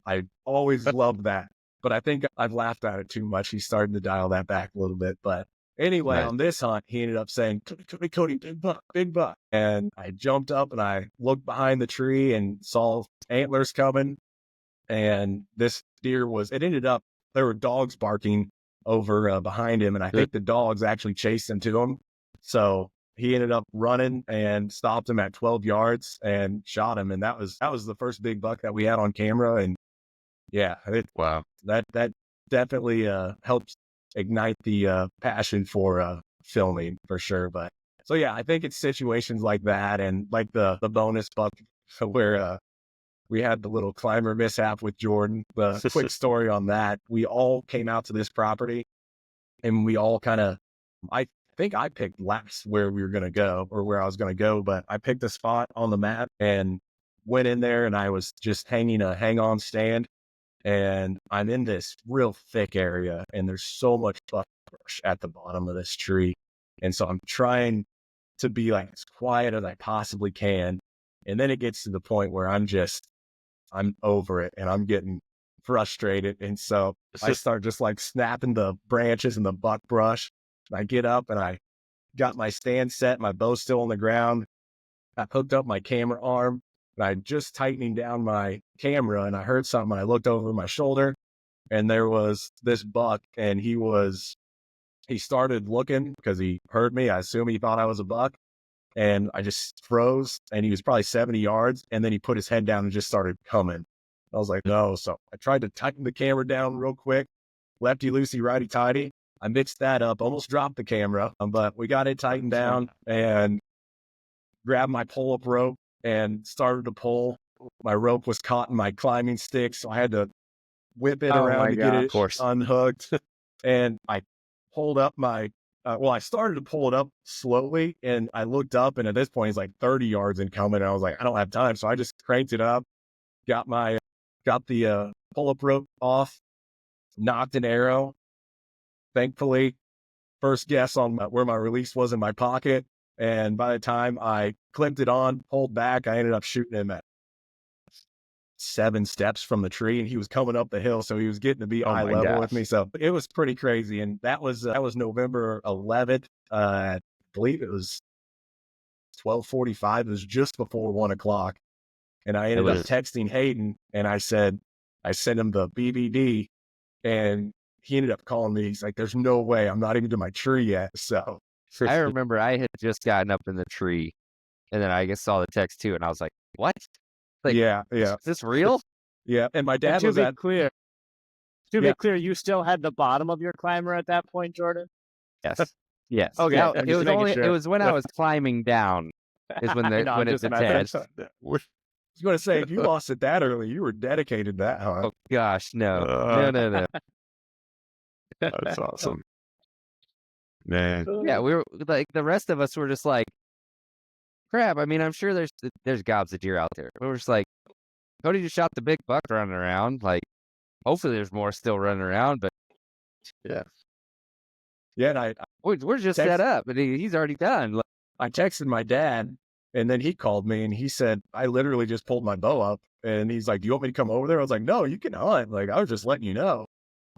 I always loved that. But I think I've laughed at it too much. He's starting to dial that back a little bit. But anyway, on this hunt, he ended up saying, Cody, big buck, big buck. And I jumped up and I looked behind the tree and saw antlers coming. And this deer there were dogs barking over behind him. And I think the dogs actually chased him to him. So he ended up running and stopped him at 12 yards and shot him. And that was the first big buck that we had on camera. And yeah, Wow. that definitely helps ignite the passion for filming for sure. But so yeah, I think it's situations like that, and like the bonus buck where we had the little climber mishap with Jordan. The quick story on that: we all came out to this property, and we all kind of, I think I picked last where we were going to go, or where I was going to go, but I picked a spot on the map and went in there, and I was just hanging a hang-on stand. And I'm in this real thick area, and there's so much buckbrush at the bottom of this tree. And so I'm trying to be like as quiet as I possibly can. And then it gets to the point where I'm over it and I'm getting frustrated. And so I start just like snapping the branches and the buckbrush. And I get up and I got my stand set, my bow's still on the ground. I hooked up my camera arm. And I just tightening down my camera, and I heard something. I looked over my shoulder, and there was this buck, and he started looking because he heard me. I assume he thought I was a buck, and I just froze, and he was probably 70 yards, and then he put his head down and just started coming. I was like, no. So I tried to tighten the camera down real quick, lefty loosey, righty tighty. I mixed that up, almost dropped the camera, but we got it tightened down and grabbed my pull-up rope and started to pull. My rope was caught in my climbing stick, so I had to whip it around to get it unhooked. And I pulled up I started to pull it up slowly, and I looked up, and at this point, it's like 30 yards incoming. And I was like, I don't have time. So I just cranked it up, got the pull-up rope off, knocked an arrow. Thankfully, first guess on where my release was in my pocket. And by the time I clipped it on, pulled back, I ended up shooting him at 7 steps from the tree, and he was coming up the hill. So he was getting to be eye level with me. So it was pretty crazy. And that was November 11th. I believe it was 12:45. It was just before 1:00. And I ended up texting Hayden, and I sent him the BBD, and he ended up calling me. He's like, there's no way, I'm not even to my tree yet. So I remember I had just gotten up in the tree, and then I guess saw the text too, and I was like, what? Like, yeah. Is this real? Yeah. And my dad was To be clear, you still had the bottom of your climber at that point, Jordan? Yes. Yes. Okay. Now, I'm it just was making only sure. it was when I was climbing down is when I know, when I'm it just imagining. detached. I was going to say, if you lost it that early, you were dedicated to that, huh? Oh gosh, no. No. That's awesome. Man. Yeah, we were like the rest of us were just like, crap. I mean, I'm sure there's gobs of deer out there. We were just like, Cody just shot the big buck running around. Like, hopefully there's more still running around, but Yeah. And we're just set up, and he's already done. Like, I texted my dad, and then he called me, and he said, I literally just pulled my bow up, and he's like, do you want me to come over there? I was like, no, you can hunt. Like, I was just letting you know.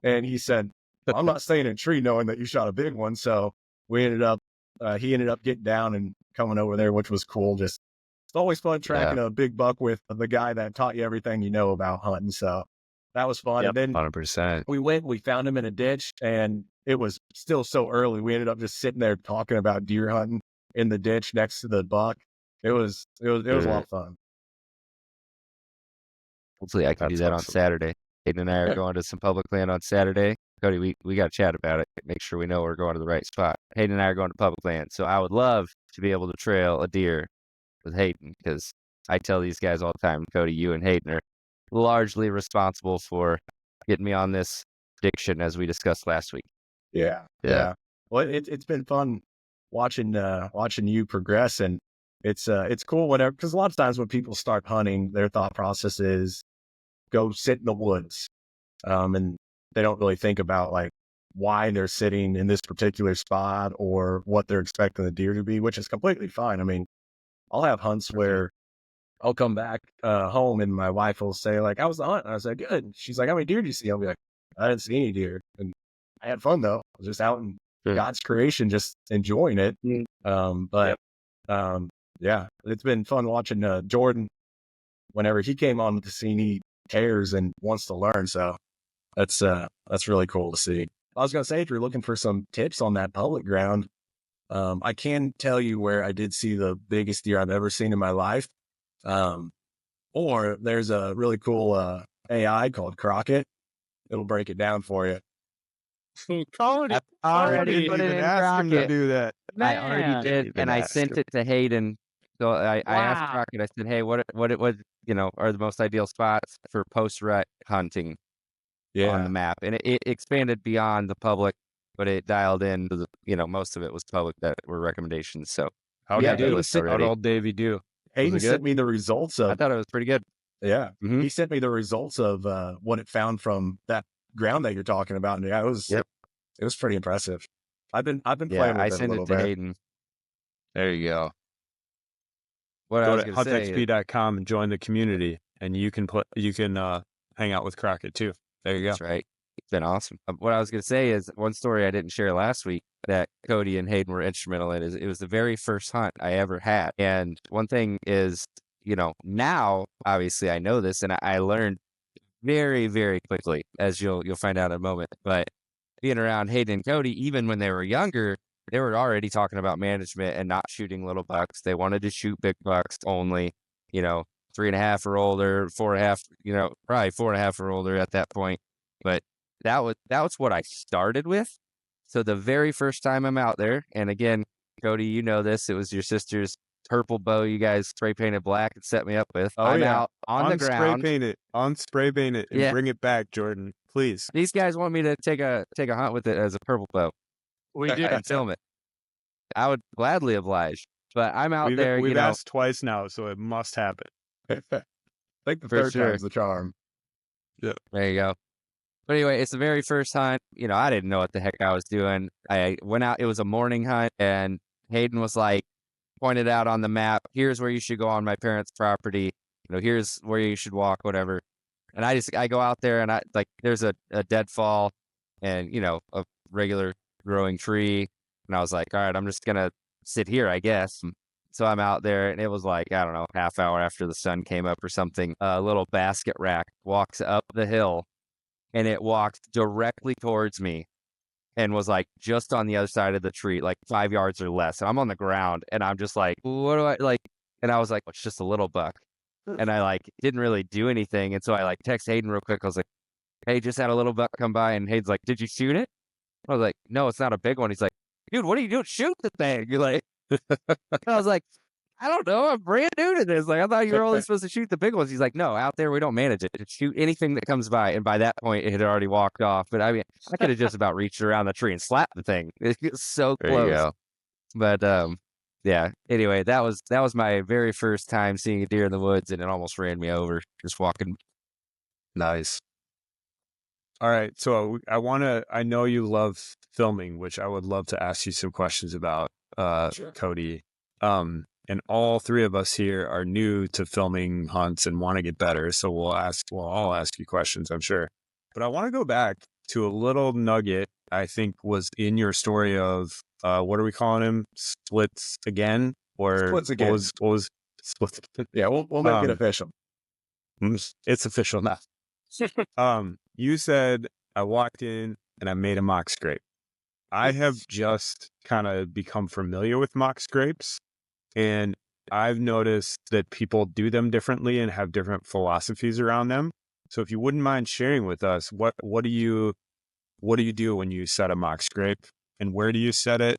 And he said, well, I'm not staying in a tree knowing that you shot a big one. So he ended up getting down and coming over there, which was cool. Just, it's always fun tracking a big buck with the guy that taught you everything you know about hunting. So that was fun. Yep, and then 100%. we found him in a ditch, and it was still so early. We ended up just sitting there talking about deer hunting in the ditch next to the buck. It was a lot of fun. Hopefully I can do that on Saturday. Hayden and I are going to some public land on Saturday. Cody, we got to chat about it. Make sure we know we're going to the right spot. Hayden and I are going to public land. So I would love to be able to trail a deer with Hayden, because I tell these guys all the time, Cody, you and Hayden are largely responsible for getting me on this addiction, as we discussed last week. Yeah. Well, it's been fun watching you progress, and it's cool whenever, because a lot of times when people start hunting, their thought process is go sit in the woods, and they don't really think about like why they're sitting in this particular spot or what they're expecting the deer to be, which is completely fine. I mean, I'll have hunts where I'll come back home, and my wife will say like, "How was the hunt?" And I was like, "Good." She's like, "How many deer did you see?" I'll be like, "I didn't see any deer, and I had fun though. I was just out in God's creation, just enjoying it." Yeah, it's been fun watching Jordan. Whenever he came on the scene, he cares and wants to learn. So that's really cool to see. I was gonna say, if you're looking for some tips on that public ground, I can tell you where I did see the biggest deer I've ever seen in my life. Or there's a really cool AI called Crockett. It'll break it down for you. Cody, I already didn't put it even in ask him to Crockett. do that. I already man. did, even and I ask sent him. it to Hayden. So I asked Wow. Crockett. I said, "Hey, what are the most ideal spots for post-rut hunting on the map?" And it expanded beyond the public, but it dialed in to most of it was public that were recommendations. So How'd Yeah, he do? Hayden list sent, How'd already. old Davey do? Hayden Was it sent good? me the results I of, thought it was pretty good. yeah, Mhm. he sent me the results of what it found from that ground that you're talking about. And yeah, it was pretty impressive. I've been Yeah, playing I with it a sent little it to bit. Hayden. There you go. What I Go was to going to say is, huntxp.com and join the community, and you can hang out with Crockett too. There you go. that's right. It's been awesome. What I was going to say is one story I didn't share last week that Cody and Hayden were instrumental in is it was the very first hunt I ever had. And one thing is, now obviously I know this and I learned very, very quickly, as you'll find out in a moment. But being around Hayden and Cody, even when they were younger, they were already talking about management and not shooting little bucks. They wanted to shoot big bucks only, 3.5 or older, 4.5, probably 4.5 or older at that point. But that was what I started with. So the very first time I'm out there, and again, Cody, you know this, it was your sister's purple bow you guys spray painted black and set me up with. Oh, I'm yeah. out on the ground. Spray paint it, and Yeah. bring it back, Jordan, please. These guys want me to take a hunt with it as a purple bow We do. and film it. I would gladly oblige, but I'm out there, We've asked twice now, so it must happen. I think the For third sure. time's the charm. There you go. But anyway, it's the very first hunt. I didn't know what the heck I was doing. I went out. It was a morning hunt, and Hayden was like, pointed out on the map, here's where you should go on my parents' property. Here's where you should walk, whatever. And I go out there, and there's a deadfall and, a regular growing tree. And I was like, all right, I'm just going to sit here, I guess. So I'm out there, and it was like, I don't know, half hour after the sun came up or something, a little basket rack walks up the hill, and it walked directly towards me and was like just on the other side of the tree, like 5 yards or less. And I'm on the ground, and I'm just like, what do I like? And I was like, it's just a little buck. And I didn't really do anything. And so I text Hayden real quick. I was like, hey, just had a little buck come by. And Hayden's like, did you shoot it? I was like, no, it's not a big one. He's like, dude, what are you doing? Shoot the thing. You're like, I was like, I don't know. I'm brand new to this. I thought you were only supposed to shoot the big ones. He's like, no, out there we don't manage it. Just shoot anything that comes by. And by that point, it had already walked off. But I mean, I could have just about reached around the tree and slapped the thing. It was so There you close. go. But yeah. Anyway, that was my very first time seeing a deer in the woods, and it almost ran me over just walking. Nice. All right. So I know you love filming, which I would love to ask you some questions about, Sure. Cody. And all three of us here are new to filming hunts and want to get better. So I'll ask you questions, I'm sure. But I want to go back to a little nugget I think was in your story of, what are we calling him? Splits again? Or Splits again. What was splits? Yeah, we'll make it official. It's official now. You said I walked in and I made a mock scrape. I have just kind of become familiar with mock scrapes, and I've noticed that people do them differently and have different philosophies around them. So if you wouldn't mind sharing with us, what do you do when you set a mock scrape, and where do you set it,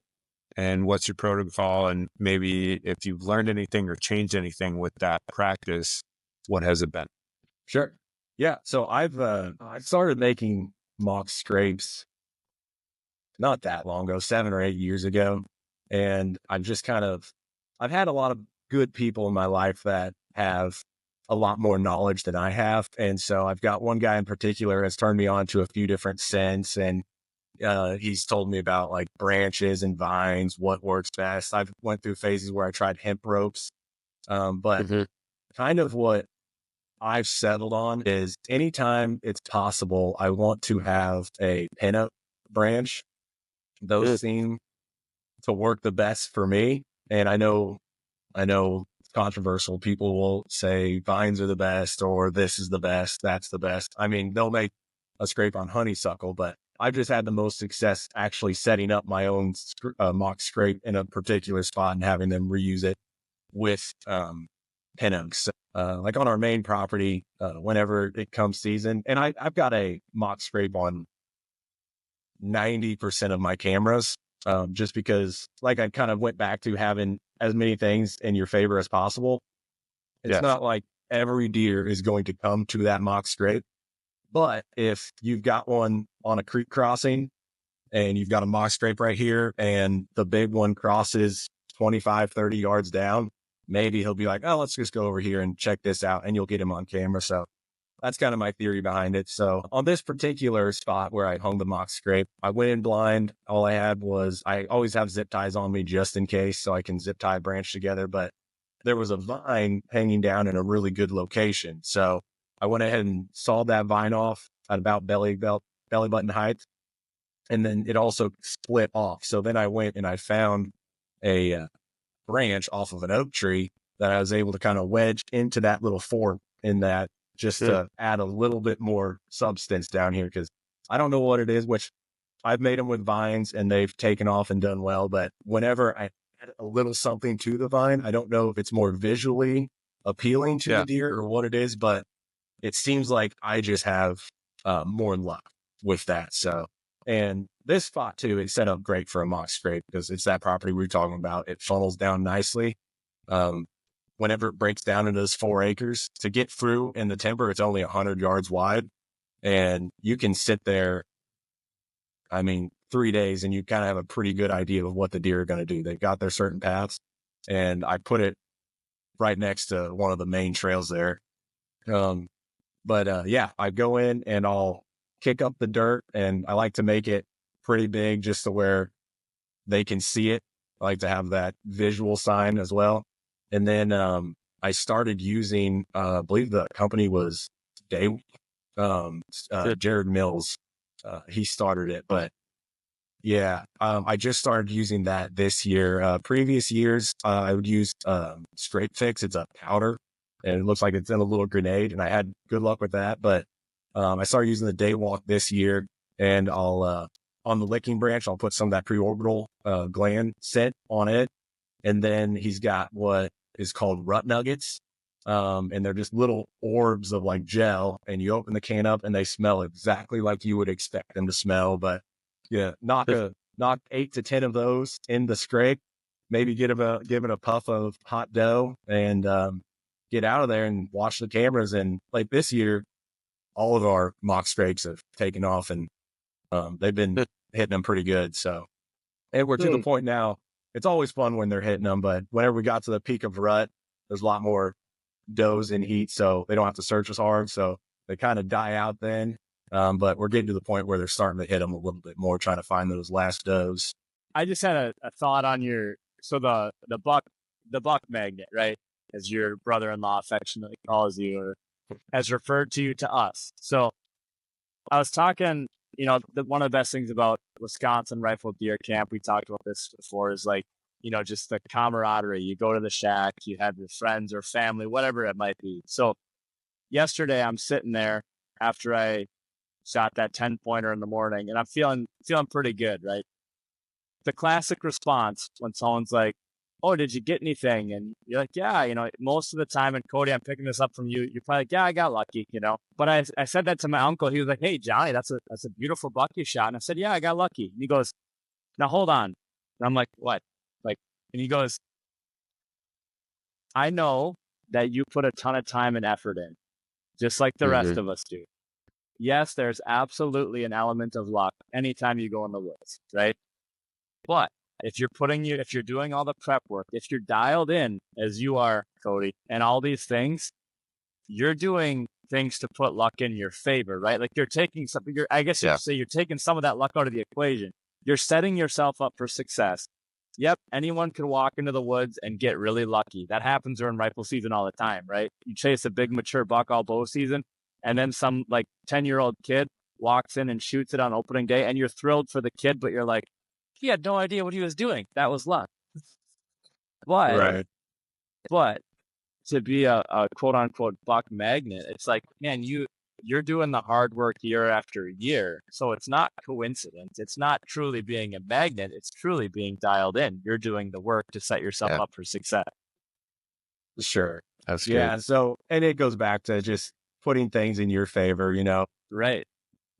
and what's your protocol, and maybe if you've learned anything or changed anything with that practice, what has it been? Sure. Yeah. So I've started making mock scrapes not that long ago, 7 or 8 years ago. And I've had a lot of good people in my life that have a lot more knowledge than I have. And so I've got one guy in particular that's turned me on to a few different scents, and he's told me about branches and vines, what works best. I've went through phases where I tried hemp ropes. But kind of what I've settled on is anytime it's possible, I want to have a pinup branch. Those seem to work the best for me. And I know it's controversial. People will say vines are the best, or this is the best, that's the best. I mean, they'll make a scrape on honeysuckle, but I've just had the most success actually setting up my own mock scrape in a particular spot and having them reuse it with pinnocks. Like on our main property, whenever it comes season, and I've got a mock scrape on 90% of my cameras, just because like I kind of went back to having as many things in your favor as possible. It's not like every deer is going to come to that mock scrape, but if you've got one on a creek crossing and you've got a mock scrape right here and the big one crosses 25, 30 yards down, maybe he'll be like, oh, let's just go over here and check this out, and you'll get him on camera. So that's kind of my theory behind it. So on this particular spot where I hung the mock scrape, I went in blind. All I had was, I always have zip ties on me just in case, so I can zip tie a branch together. But there was a vine hanging down in a really good location. So I went ahead and sawed that vine off at about belly button height. And then it also split off. So then I went and I found a branch off of an oak tree that I was able to kind of wedge into that little fork in that, just to add a little bit more substance down here. Cause I don't know what it is, which I've made them with vines and they've taken off and done well. But whenever I add a little something to the vine, I don't know if it's more visually appealing to the deer or what it is, but it seems like I just have more luck with that. So, and this spot too, it's set up great for a mock scrape because it's that property we were talking about. It funnels down nicely. Whenever it breaks down into those 4 acres, to get through in the timber, it's only 100 yards wide, and you can sit there, 3 days, and you kind of have a pretty good idea of what the deer are going to do. They've got their certain paths, and I put it right next to one of the main trails there. I go in and I'll kick up the dirt, and I like to make it pretty big just to where they can see it. I like to have that visual sign as well. And then I started using, I believe the company was Jared Mills. He started it, but I just started using that this year. Previous years, I would use Scrape Fix. It's a powder, and it looks like it's in a little grenade, and I had good luck with that. But I started using the Daywalk this year, and I'll on the licking branch, I'll put some of that preorbital gland scent on it, and then he's got what is called rut nuggets. And they're just little orbs of like gel, and you open the can up and they smell exactly like you would expect them to smell. But knock 8 to 10 of those in the scrape, maybe give it a puff of hot dough, and get out of there and watch the cameras. And like this year, all of our mock scrapes have taken off, and they've been hitting them pretty good. So, and we're to the point now, it's always fun when they're hitting them, but whenever we got to the peak of rut, there's a lot more does in heat, so they don't have to search as hard. So they kind of die out then. But we're getting to the point where they're starting to hit them a little bit more, trying to find those last does. I just had a thought on the buck magnet, right? As your brother-in-law affectionately calls you, or has referred to you to us. So I was talking, one of the best things about Wisconsin rifle deer camp, we talked about this before, is like, just the camaraderie. You go to the shack, you have your friends or family, whatever it might be. So yesterday I'm sitting there after I shot that 10-pointer in the morning, and I'm feeling pretty good, right? The classic response when someone's like, oh, did you get anything? And you're like, yeah, most of the time, and Cody, I'm picking this up from you, you're probably like, yeah, I got lucky, But I said that to my uncle. He was like, hey, Johnny, that's a beautiful buck you shot. And I said, yeah, I got lucky. And he goes, now hold on. And I'm like, what? And he goes, I know that you put a ton of time and effort in, just like the rest of us do. Yes, there's absolutely an element of luck anytime you go in the woods, right? But if you're doing all the prep work, if you're dialed in as you are, Cody, and all these things, you're doing things to put luck in your favor, right? Like you're taking something, you're taking some of that luck out of the equation. You're setting yourself up for success. Yep, anyone can walk into the woods and get really lucky. That happens during rifle season all the time, right? You chase a big mature buck all bow season, and then some like 10-year-old kid walks in and shoots it on opening day, and you're thrilled for the kid, but you're like, he had no idea what he was doing. That was luck. But to be a quote unquote buck magnet, it's like, man, you're doing the hard work year after year. So it's not coincidence. It's not truly being a magnet. It's truly being dialed in. You're doing the work to set yourself Yeah. up for success. Sure. That's good. Yeah. So, and it goes back to just putting things in your favor. Right.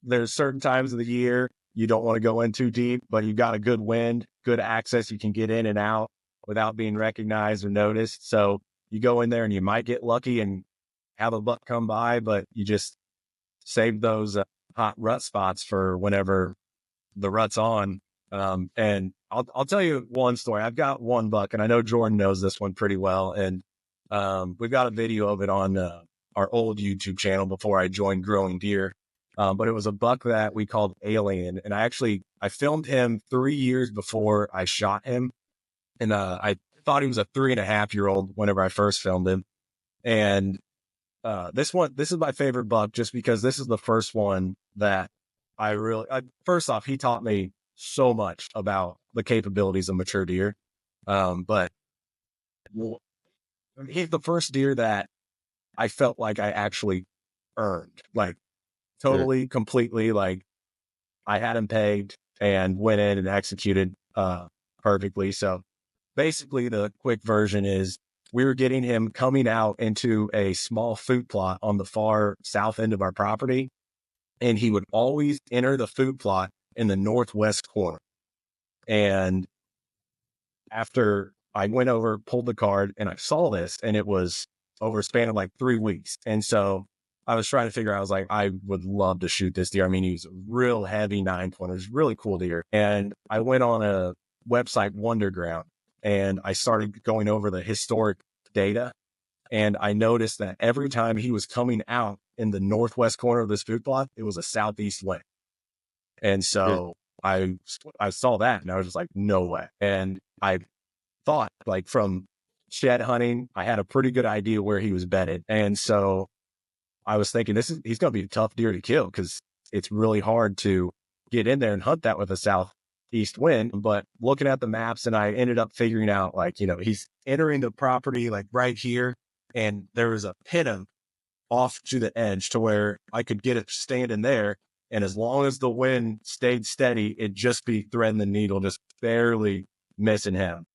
There's certain times of the year you don't want to go in too deep, but you've got a good wind, good access. You can get in and out without being recognized or noticed. So you go in there and you might get lucky and have a buck come by, but you just save those hot rut spots for whenever the rut's on. And I'll tell you one story. I've got one buck, and I know Jordan knows this one pretty well. And we've got a video of it on our old YouTube channel before I joined Growing Deer. But it was a buck that we called Alien. And I filmed him 3 years before I shot him. And I thought he was a 3.5-year-old whenever I first filmed him. And this is my favorite buck just because this is the first one that first off, he taught me so much about the capabilities of mature deer. But he's the first deer that I felt like I actually earned, like totally, completely. Like I had him pegged and went in and executed perfectly. So basically the quick version is we were getting him coming out into a small food plot on the far south end of our property. And he would always enter the food plot in the northwest corner. And after I went over, pulled the card, and I saw this, and it was over a span of like 3 weeks. And so I was trying to figure out, I was like, I would love to shoot this deer. I mean, he's a real heavy 9-pointer, really cool deer. And I went on a website, Wonderground, and I started going over the historic data. And I noticed that every time he was coming out in the northwest corner of this food plot, it was a southeast wind. And so I saw that and I was just like, no way. And I thought, like, from shed hunting, I had a pretty good idea where he was bedded. And so I was thinking he's going to be a tough deer to kill because it's really hard to get in there and hunt that with a southeast wind. But looking at the maps, and I ended up figuring out, like, he's entering the property like right here. And there was a pinnum off to the edge to where I could get it standing there. And as long as the wind stayed steady, it'd just be threading the needle, just barely missing him.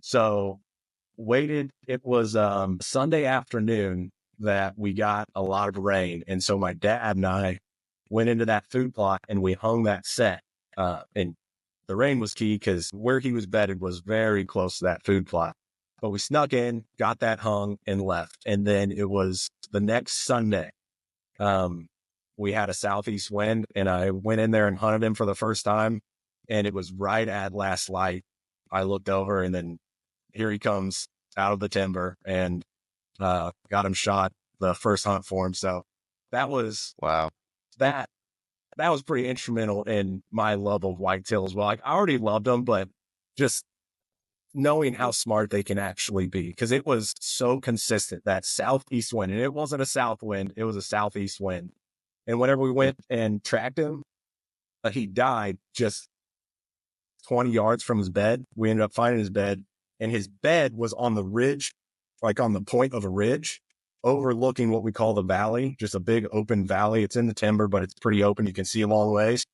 So waited. It was Sunday afternoon that we got a lot of rain. And so my dad and I went into that food plot and we hung that set. And the rain was key because where he was bedded was very close to that food plot. But we snuck in, got that hung, and left. And then it was the next Sunday. We had a southeast wind, and I went in there and hunted him for the first time. And it was right at last light. I looked over, and then here he comes out of the timber, and got him shot the first hunt for him. So that was Wow. that was pretty instrumental in my love of whitetail as well. Like, I already loved them, but just knowing how smart they can actually be, because it was so consistent, that southeast wind. And it wasn't a south wind, it was a southeast wind. And whenever we went and tracked him, he died just 20 yards from his bed. We ended up finding his bed, and his bed was on the ridge, like on the point of a ridge, overlooking what we call the valley, just a big open valley. It's in the timber, but it's pretty open. You can see a long ways.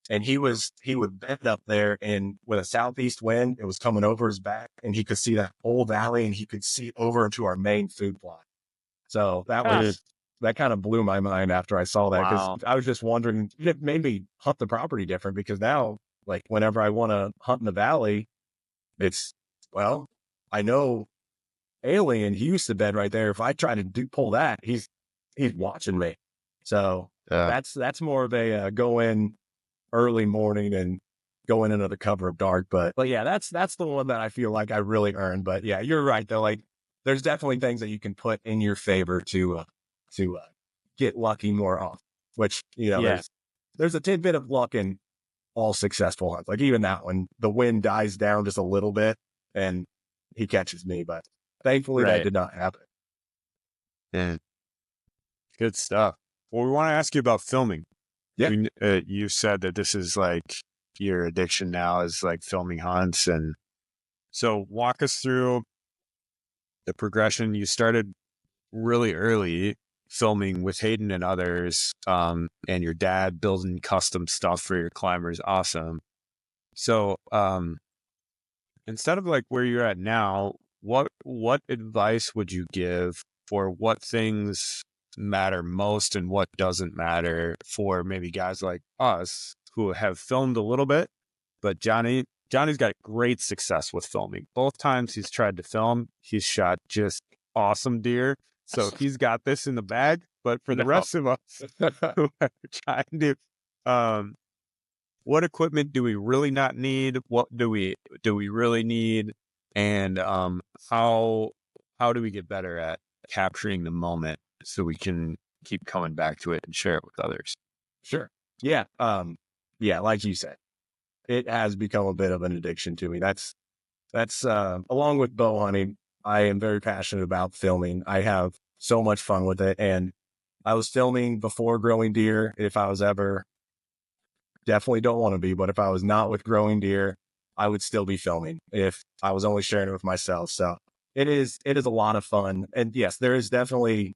And he would bend up there, and with a southeast wind, it was coming over his back, and he could see that whole valley, and he could see over into our main food plot. So that kind of blew my mind after I saw that, because Wow. I was just wondering, it made me hunt the property different, because now, like, whenever I want to hunt in the valley, I know Alien, he used to bed right there. If I try to pull that, he's watching me. So that's more of a go in early morning and go in under the cover of dark. But yeah, that's the one that I feel like I really earned. But yeah, you're right though. Like, there's definitely things that you can put in your favor to get lucky more often. Which, there's a tidbit of luck in all successful hunts. Like, even that one, the wind dies down just a little bit and he catches me. But thankfully that did not happen. Yeah. Good stuff. Well, we want to ask you about filming. Yeah. You said that this is like your addiction now, is like filming hunts. And so walk us through the progression. You started really early, filming with Hayden and others, and your dad building custom stuff for your climbers. Awesome. So, instead of like where you're at now, what advice would you give for what things matter most and what doesn't matter for maybe guys like us who have filmed a little bit, but Johnny's got great success with filming. Both times he's tried to film, he's shot just awesome deer. So he's got this in the bag. But for the rest of us who are trying to, what equipment do we really not need? What do we really need? And how do we get better at capturing the moment so we can keep coming back to it and share it with others? Sure. Yeah. Yeah, like you said, it has become a bit of an addiction to me. That's along with bow hunting, I am very passionate about filming. I have so much fun with it. And I was filming before growing deer. If I was ever, definitely don't want to be, but if I was not with growing deer, I would still be filming if I was only sharing it with myself. So it is a lot of fun. And yes, there is definitely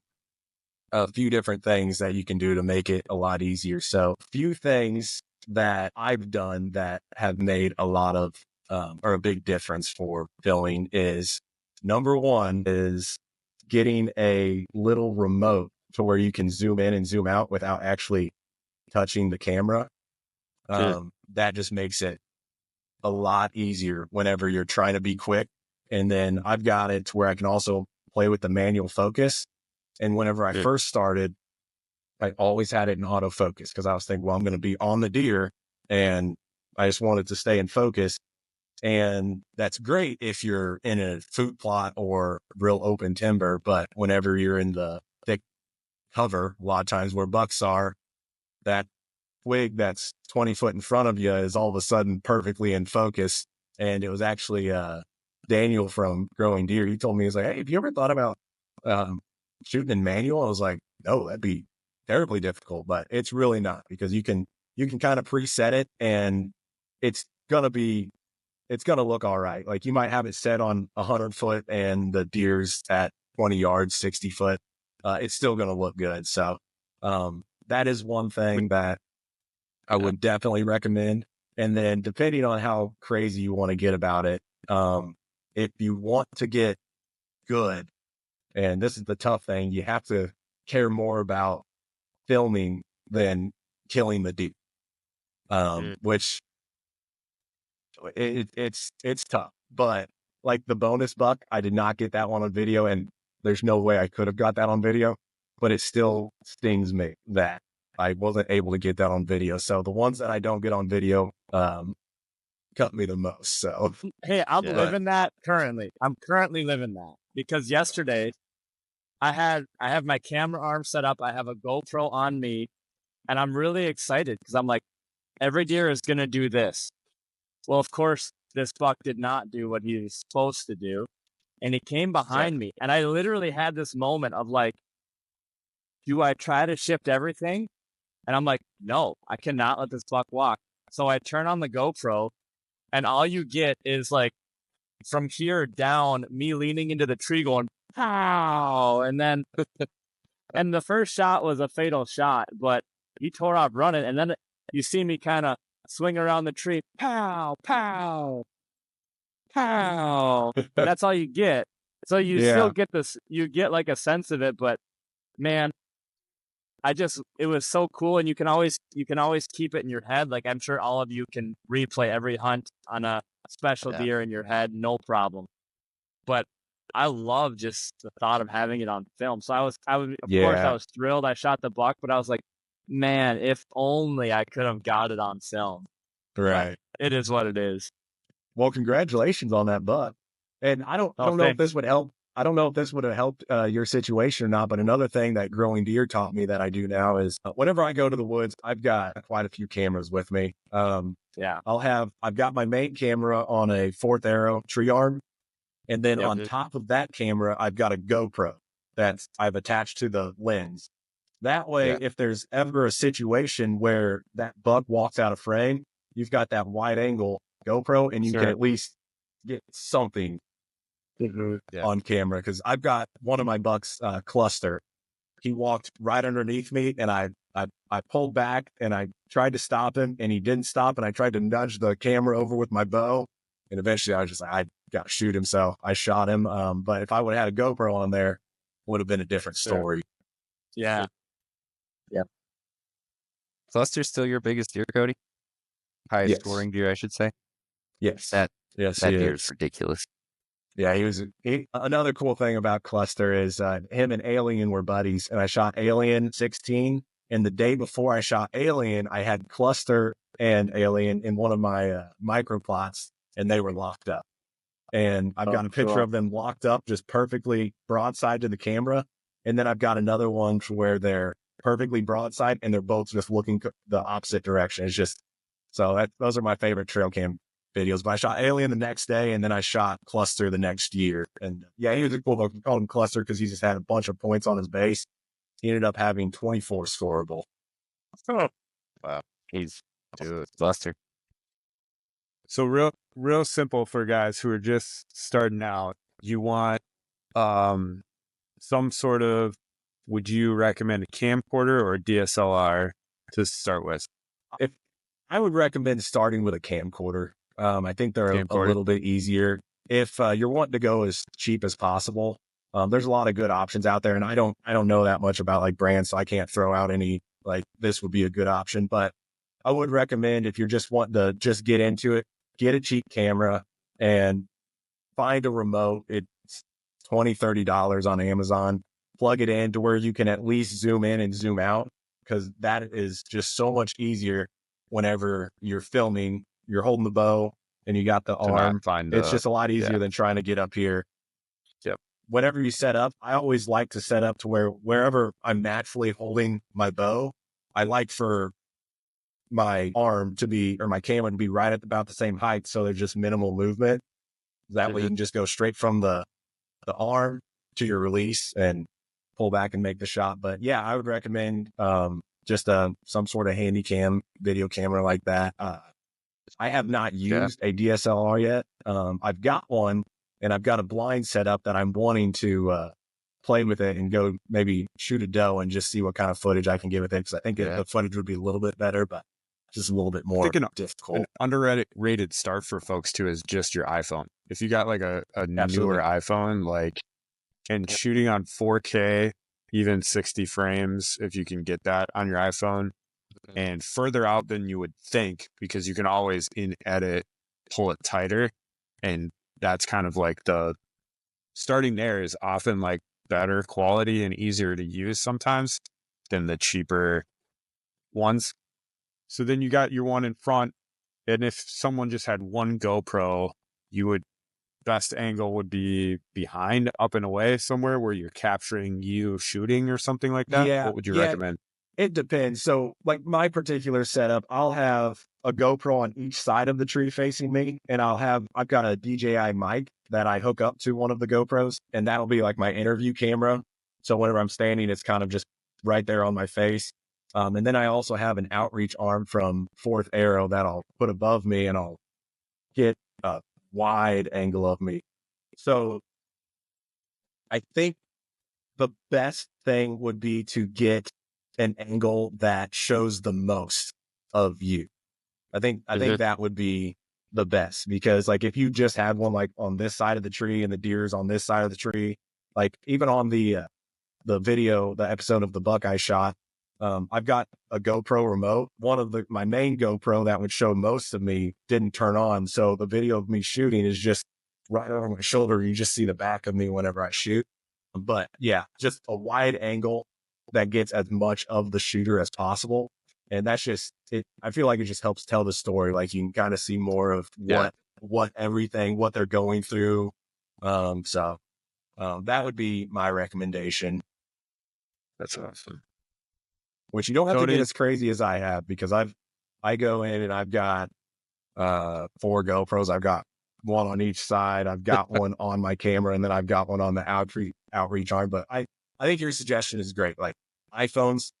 a few different things that you can do to make it a lot easier. So a few things that I've done that have made a lot of, or a big difference for filming is, number one is getting a little remote to where you can zoom in and zoom out without actually touching the camera. That just makes it a lot easier whenever you're trying to be quick. And then I've got it to where I can also play with the manual focus. And whenever I first started, I always had it in autofocus because I was thinking, well, I'm going to be on the deer and I just wanted to stay in focus. And that's great if you're in a food plot or real open timber. But whenever you're in the thick cover, a lot of times where bucks are, that twig that's 20 foot in front of you is all of a sudden perfectly in focus. And it was actually Daniel from Growing Deer. He told me, he's like, hey, have you ever thought about shooting in manual? I was like, no, that'd be terribly difficult, but it's really not, because you can kind of preset it and it's going to look all right. Like you might have it set on 100 foot and the deer's at 20 yards, 60 foot. It's still going to look good. So that is one thing that I would definitely recommend. And then depending on how crazy you want to get about it, if you want to get good, and this is the tough thing, you have to care more about filming than killing the deer, which it's tough. But like the bonus buck, I did not get that one on video, and there's no way I could have got that on video, but it still stings me that I wasn't able to get that on video. So the ones that I don't get on video cut me the most. So hey, I'm living that currently. I'm currently living that because yesterday I have my camera arm set up. I have a GoPro on me, and I'm really excited because I'm like, every deer is gonna do this. Well, of course, this buck did not do what he was supposed to do, and he came behind me, and I literally had this moment of like, do I try to shift everything? And I'm like, no, I cannot let this buck walk. So I turn on the GoPro, and all you get is like from here down, me leaning into the tree going, pow. And then, and the first shot was a fatal shot, but he tore off running. And then you see me kind of swing around the tree, pow, pow, pow. And that's all you get. So you still get this, you get like a sense of it, but man, it was so cool. And you can always keep it in your head. Like I'm sure all of you can replay every hunt on a special deer in your head, no problem. But I love just the thought of having it on film. So I was of course I was thrilled. I shot the buck, but I was like, man, if only I could have got it on film. right. But it is what it is. Well, congratulations on that buck. And I don't know if this would help. I don't know if this would have helped your situation or not, but another thing that Growing Deer taught me that I do now is whenever I go to the woods, I've got quite a few cameras with me. I've got my main camera on a 4th Arrow tree arm. And then on top of that camera, I've got a GoPro that I've attached to the lens. That way, if there's ever a situation where that buck walks out of frame, you've got that wide angle GoPro and you can at least get something on camera. Because I've got one of my bucks cluster, he walked right underneath me, and I pulled back and I tried to stop him, and he didn't stop, and I tried to nudge the camera over with my bow, and eventually I was just like, I got to shoot him, so I shot him. But if I would have had a GoPro on there, it would have been a different story. Yeah. Cluster's still your biggest deer, Cody? Highest Yes. scoring deer, I should say. Yes. That Yes, that he deer is. is ridiculous. Yeah, another cool thing about Cluster is him and Alien were buddies, and I shot Alien 16. And the day before I shot Alien, I had Cluster and Alien in one of my micro plots, and they were locked up. And I've got a picture of them locked up, just perfectly broadside to the camera. And then I've got another one where they're perfectly broadside, and they're both just looking the opposite direction. It's just those are my favorite trail cam videos. But I shot Alien the next day, and then I shot Cluster the next year. And yeah, he was a cool. We called him Cluster because he just had a bunch of points on his base. He ended up having 24 scoreable. Oh, wow. He's Cluster. So real simple for guys who are just starting out. You want some sort of, would you recommend a camcorder or a DSLR to start with? If I would recommend starting with a camcorder. I think they're a little bit easier. If you're wanting to go as cheap as possible, there's a lot of good options out there, and I don't know that much about like brands, so I can't throw out any like this would be a good option. But I would recommend, if you're just wanting to just get into it, get a cheap camera and find a remote. It's $20-$30 on Amazon. Plug it in to where you can at least zoom in and zoom out, because that is just so much easier whenever you're filming. You're holding the bow and you got the arm. It's just a lot easier than trying to get up here. Yep. Whenever you set up, I always like to set up to wherever I'm naturally holding my bow, I like for my arm to be, or my camera to be right at about the same height, so there's just minimal movement. That way you can just go straight from the arm to your release and pull back and make the shot. But yeah, I would recommend just some sort of handy cam video camera like that. I have not used a DSLR yet. I've got one, and I've got a blind set up that I'm wanting to play with it and go maybe shoot a doe and just see what kind of footage I can get with it, because I think the footage would be a little bit better, but just a little bit more difficult. An underrated start for folks too is just your iPhone. If you got like a newer iPhone, like, and shooting on 4K, even 60 frames, if you can get that on your iPhone, and further out than you would think, because you can always in edit pull it tighter, and that's kind of like the starting there is often like better quality and easier to use sometimes than the cheaper ones. So then you got your one in front, and if someone just had one GoPro, best angle would be behind, up and away somewhere where you're capturing you shooting or something like that. Yeah, what would you recommend? It depends. So like my particular setup, I'll have a GoPro on each side of the tree facing me, and I've got a DJI mic that I hook up to one of the GoPros, and that'll be like my interview camera. So whenever I'm standing, it's kind of just right there on my face. And then I also have an outreach arm from Fourth Arrow that I'll put above me, and I'll get a wide angle of me. So I think the best thing would be to get an angle that shows the most of you. I think that would be the best, because like if you just had one like on this side of the tree and the deer's on this side of the tree, like even on the video, the episode of the buck I shot, I've got a GoPro remote. One of my main GoPro that would show most of me didn't turn on, so the video of me shooting is just right over my shoulder. You just see the back of me whenever I shoot. But yeah, just a wide angle that gets as much of the shooter as possible. And that's just it. I feel like it just helps tell the story. Like you can kind of see more of what they're going through. So that would be my recommendation. That's awesome. Which you don't have to get as crazy as I have, because I go in and I've got 4 GoPros. I've got one on each side. I've got one on my camera, and then I've got one on the outreach arm. But I think your suggestion is great. Like iPhones,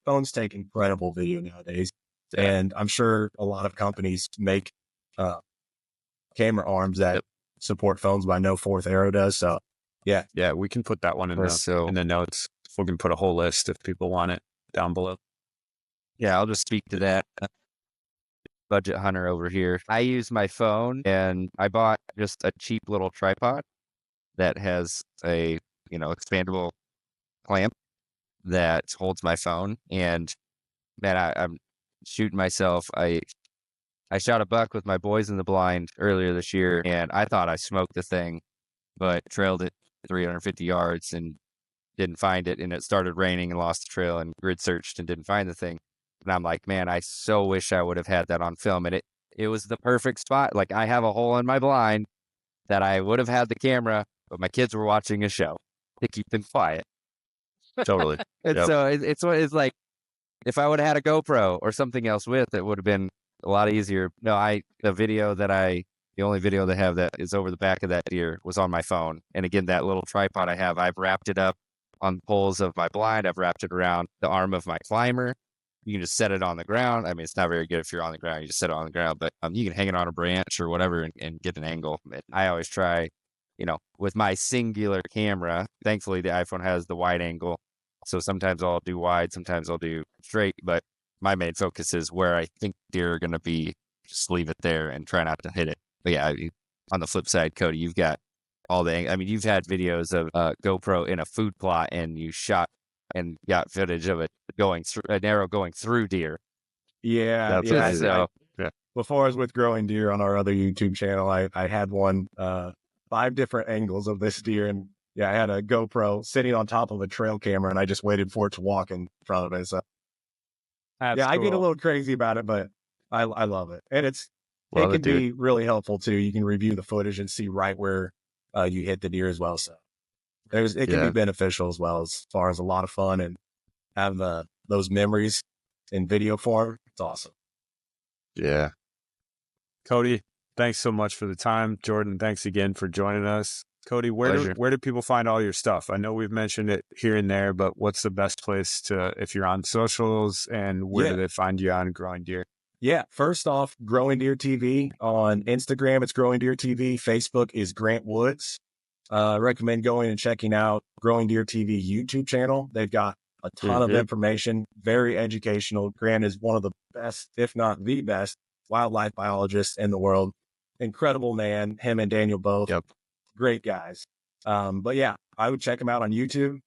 phones take incredible video nowadays. And I'm sure a lot of companies make camera arms that support phones, but I know Fourth Arrow does. So yeah, we can put that one in the notes. We can put a whole list if people want it down below. Yeah, I'll just speak to that. Budget hunter over here. I use my phone, and I bought just a cheap little tripod that has a, expandable clamp that holds my phone. And man, I'm shooting myself. I shot a buck with my boys in the blind earlier this year, and I thought I smoked the thing, but trailed it 350 yards and didn't find it. And it started raining and lost the trail and grid searched and didn't find the thing. And I'm like, man, I so wish I would have had that on film. And it was the perfect spot. Like, I have a hole in my blind that I would have had the camera, but my kids were watching a show to keep them quiet. Totally. And Yep. so it's like, if I would have had a GoPro or something else with it, would have been a lot easier. No, the only video they have that is over the back of that deer was on my phone. And again, that little tripod I have, I've wrapped it up on poles of my blind. I've wrapped it around the arm of my climber. You can just set it on the ground. I mean, it's not very good if you're on the ground. You just set it on the ground, but you can hang it on a branch or whatever and get an angle. I always try, with my singular camera. Thankfully, the iPhone has the wide angle. So sometimes I'll do wide, sometimes I'll do straight. But my main focus is where I think deer are going to be. Just leave it there and try not to hit it. But yeah, on the flip side, Cody, you've got you've had videos of GoPro in a food plot, and you shot and got footage of it an arrow going through deer. Yeah. That's Yeah. amazing. I- Before I was with Growing Deer on our other YouTube channel, I had 5 different angles of this deer. And yeah, I had a GoPro sitting on top of a trail camera, and I just waited for it to walk in front of it. So That's I get a cool. little crazy about it, but I love it. And it Love can it, dude. be really helpful too. You can review the footage and see right where you hit the deer as well. So it can Yeah. be beneficial as well, as far as a lot of fun and have those memories in video form. It's awesome. Yeah. Cody, thanks so much for the time. Jordan, thanks again for joining us. Cody, Pleasure. where do people find all your stuff? I know we've mentioned it here and there, but what's the best place if you're on socials, and where do they find you on Growing Deer? Yeah. First off, Growing Deer TV on Instagram. It's Growing Deer TV. Facebook is Grant Woods. I recommend going and checking out Growing Deer TV YouTube channel. They've got a ton of information, very educational. Grant is one of the best, if not the best, wildlife biologists in the world. Incredible man. Him and Daniel both. Yep. Great guys. But yeah, I would check them out on YouTube.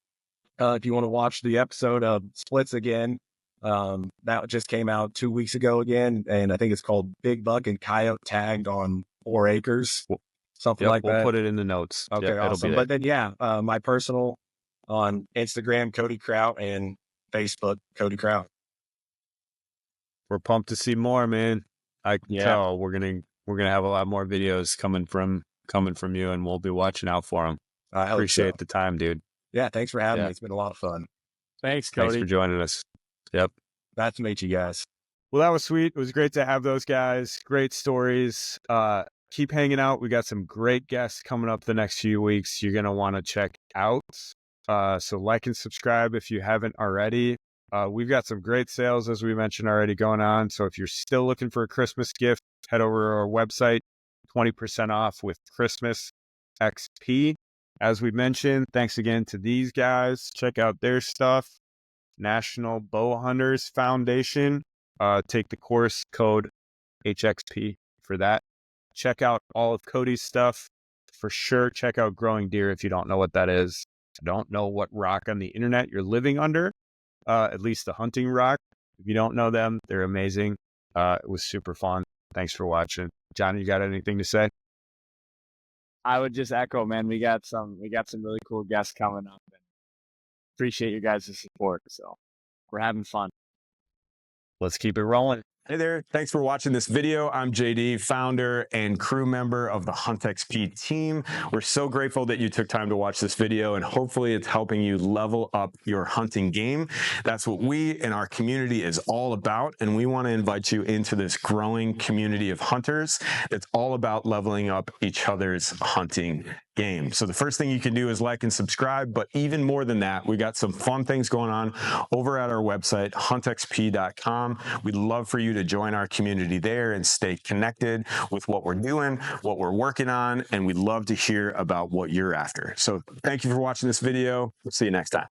If you want to watch the episode of Splits again, that just came out 2 weeks ago again. And I think it's called Big Buck and Coyote Tagged on 4 Acres. Something like we'll that. put it in the notes. Okay, Yep, awesome. But then, my personal on Instagram, Cody Kraut, and Facebook, Cody Kraut. We're pumped to see more, man. I can Yeah. tell we're gonna have a lot more videos coming from you, and we'll be watching out for them. I Appreciate the time, dude. Yeah, thanks for having Yeah. me. It's been a lot of fun. Thanks, Thanks Cody. for joining us. Yep. Nice to meet you guys. Well, that was sweet. It was great to have those guys. Great stories. Keep hanging out. We got some great guests coming up the next few weeks. You're going to want to check out. So like and subscribe if you haven't already. We've got some great sales, as we mentioned already, going on. So if you're still looking for a Christmas gift, head over to our website, 20% off with Christmas XP. As we mentioned, thanks again to these guys. Check out their stuff. National Bow Hunters Foundation. Take the course code HXP for that. Check out all of Cody's stuff. For sure, check out Growing Deer if you don't know what that is. Don't know what rock on the internet you're living under, at least the hunting rock. If you don't know them, they're amazing. It was super fun. Thanks for watching. John, you got anything to say? I would just echo, man. We got some really cool guests coming up, and appreciate you guys' support. So we're having fun. Let's keep it rolling. Hey there, thanks for watching this video. I'm JD, founder and crew member of the HuntXP team. We're so grateful that you took time to watch this video, and hopefully it's helping you level up your hunting game. That's what we and our community is all about, and we want to invite you into this growing community of hunters that's all about leveling up each other's hunting game. So the first thing you can do is like and subscribe, but even more than that, we got some fun things going on over at our website, huntxp.com. We'd love for you to join our community there and stay connected with what we're doing, what we're working on, and we'd love to hear about what you're after. So thank you for watching this video. We'll see you next time.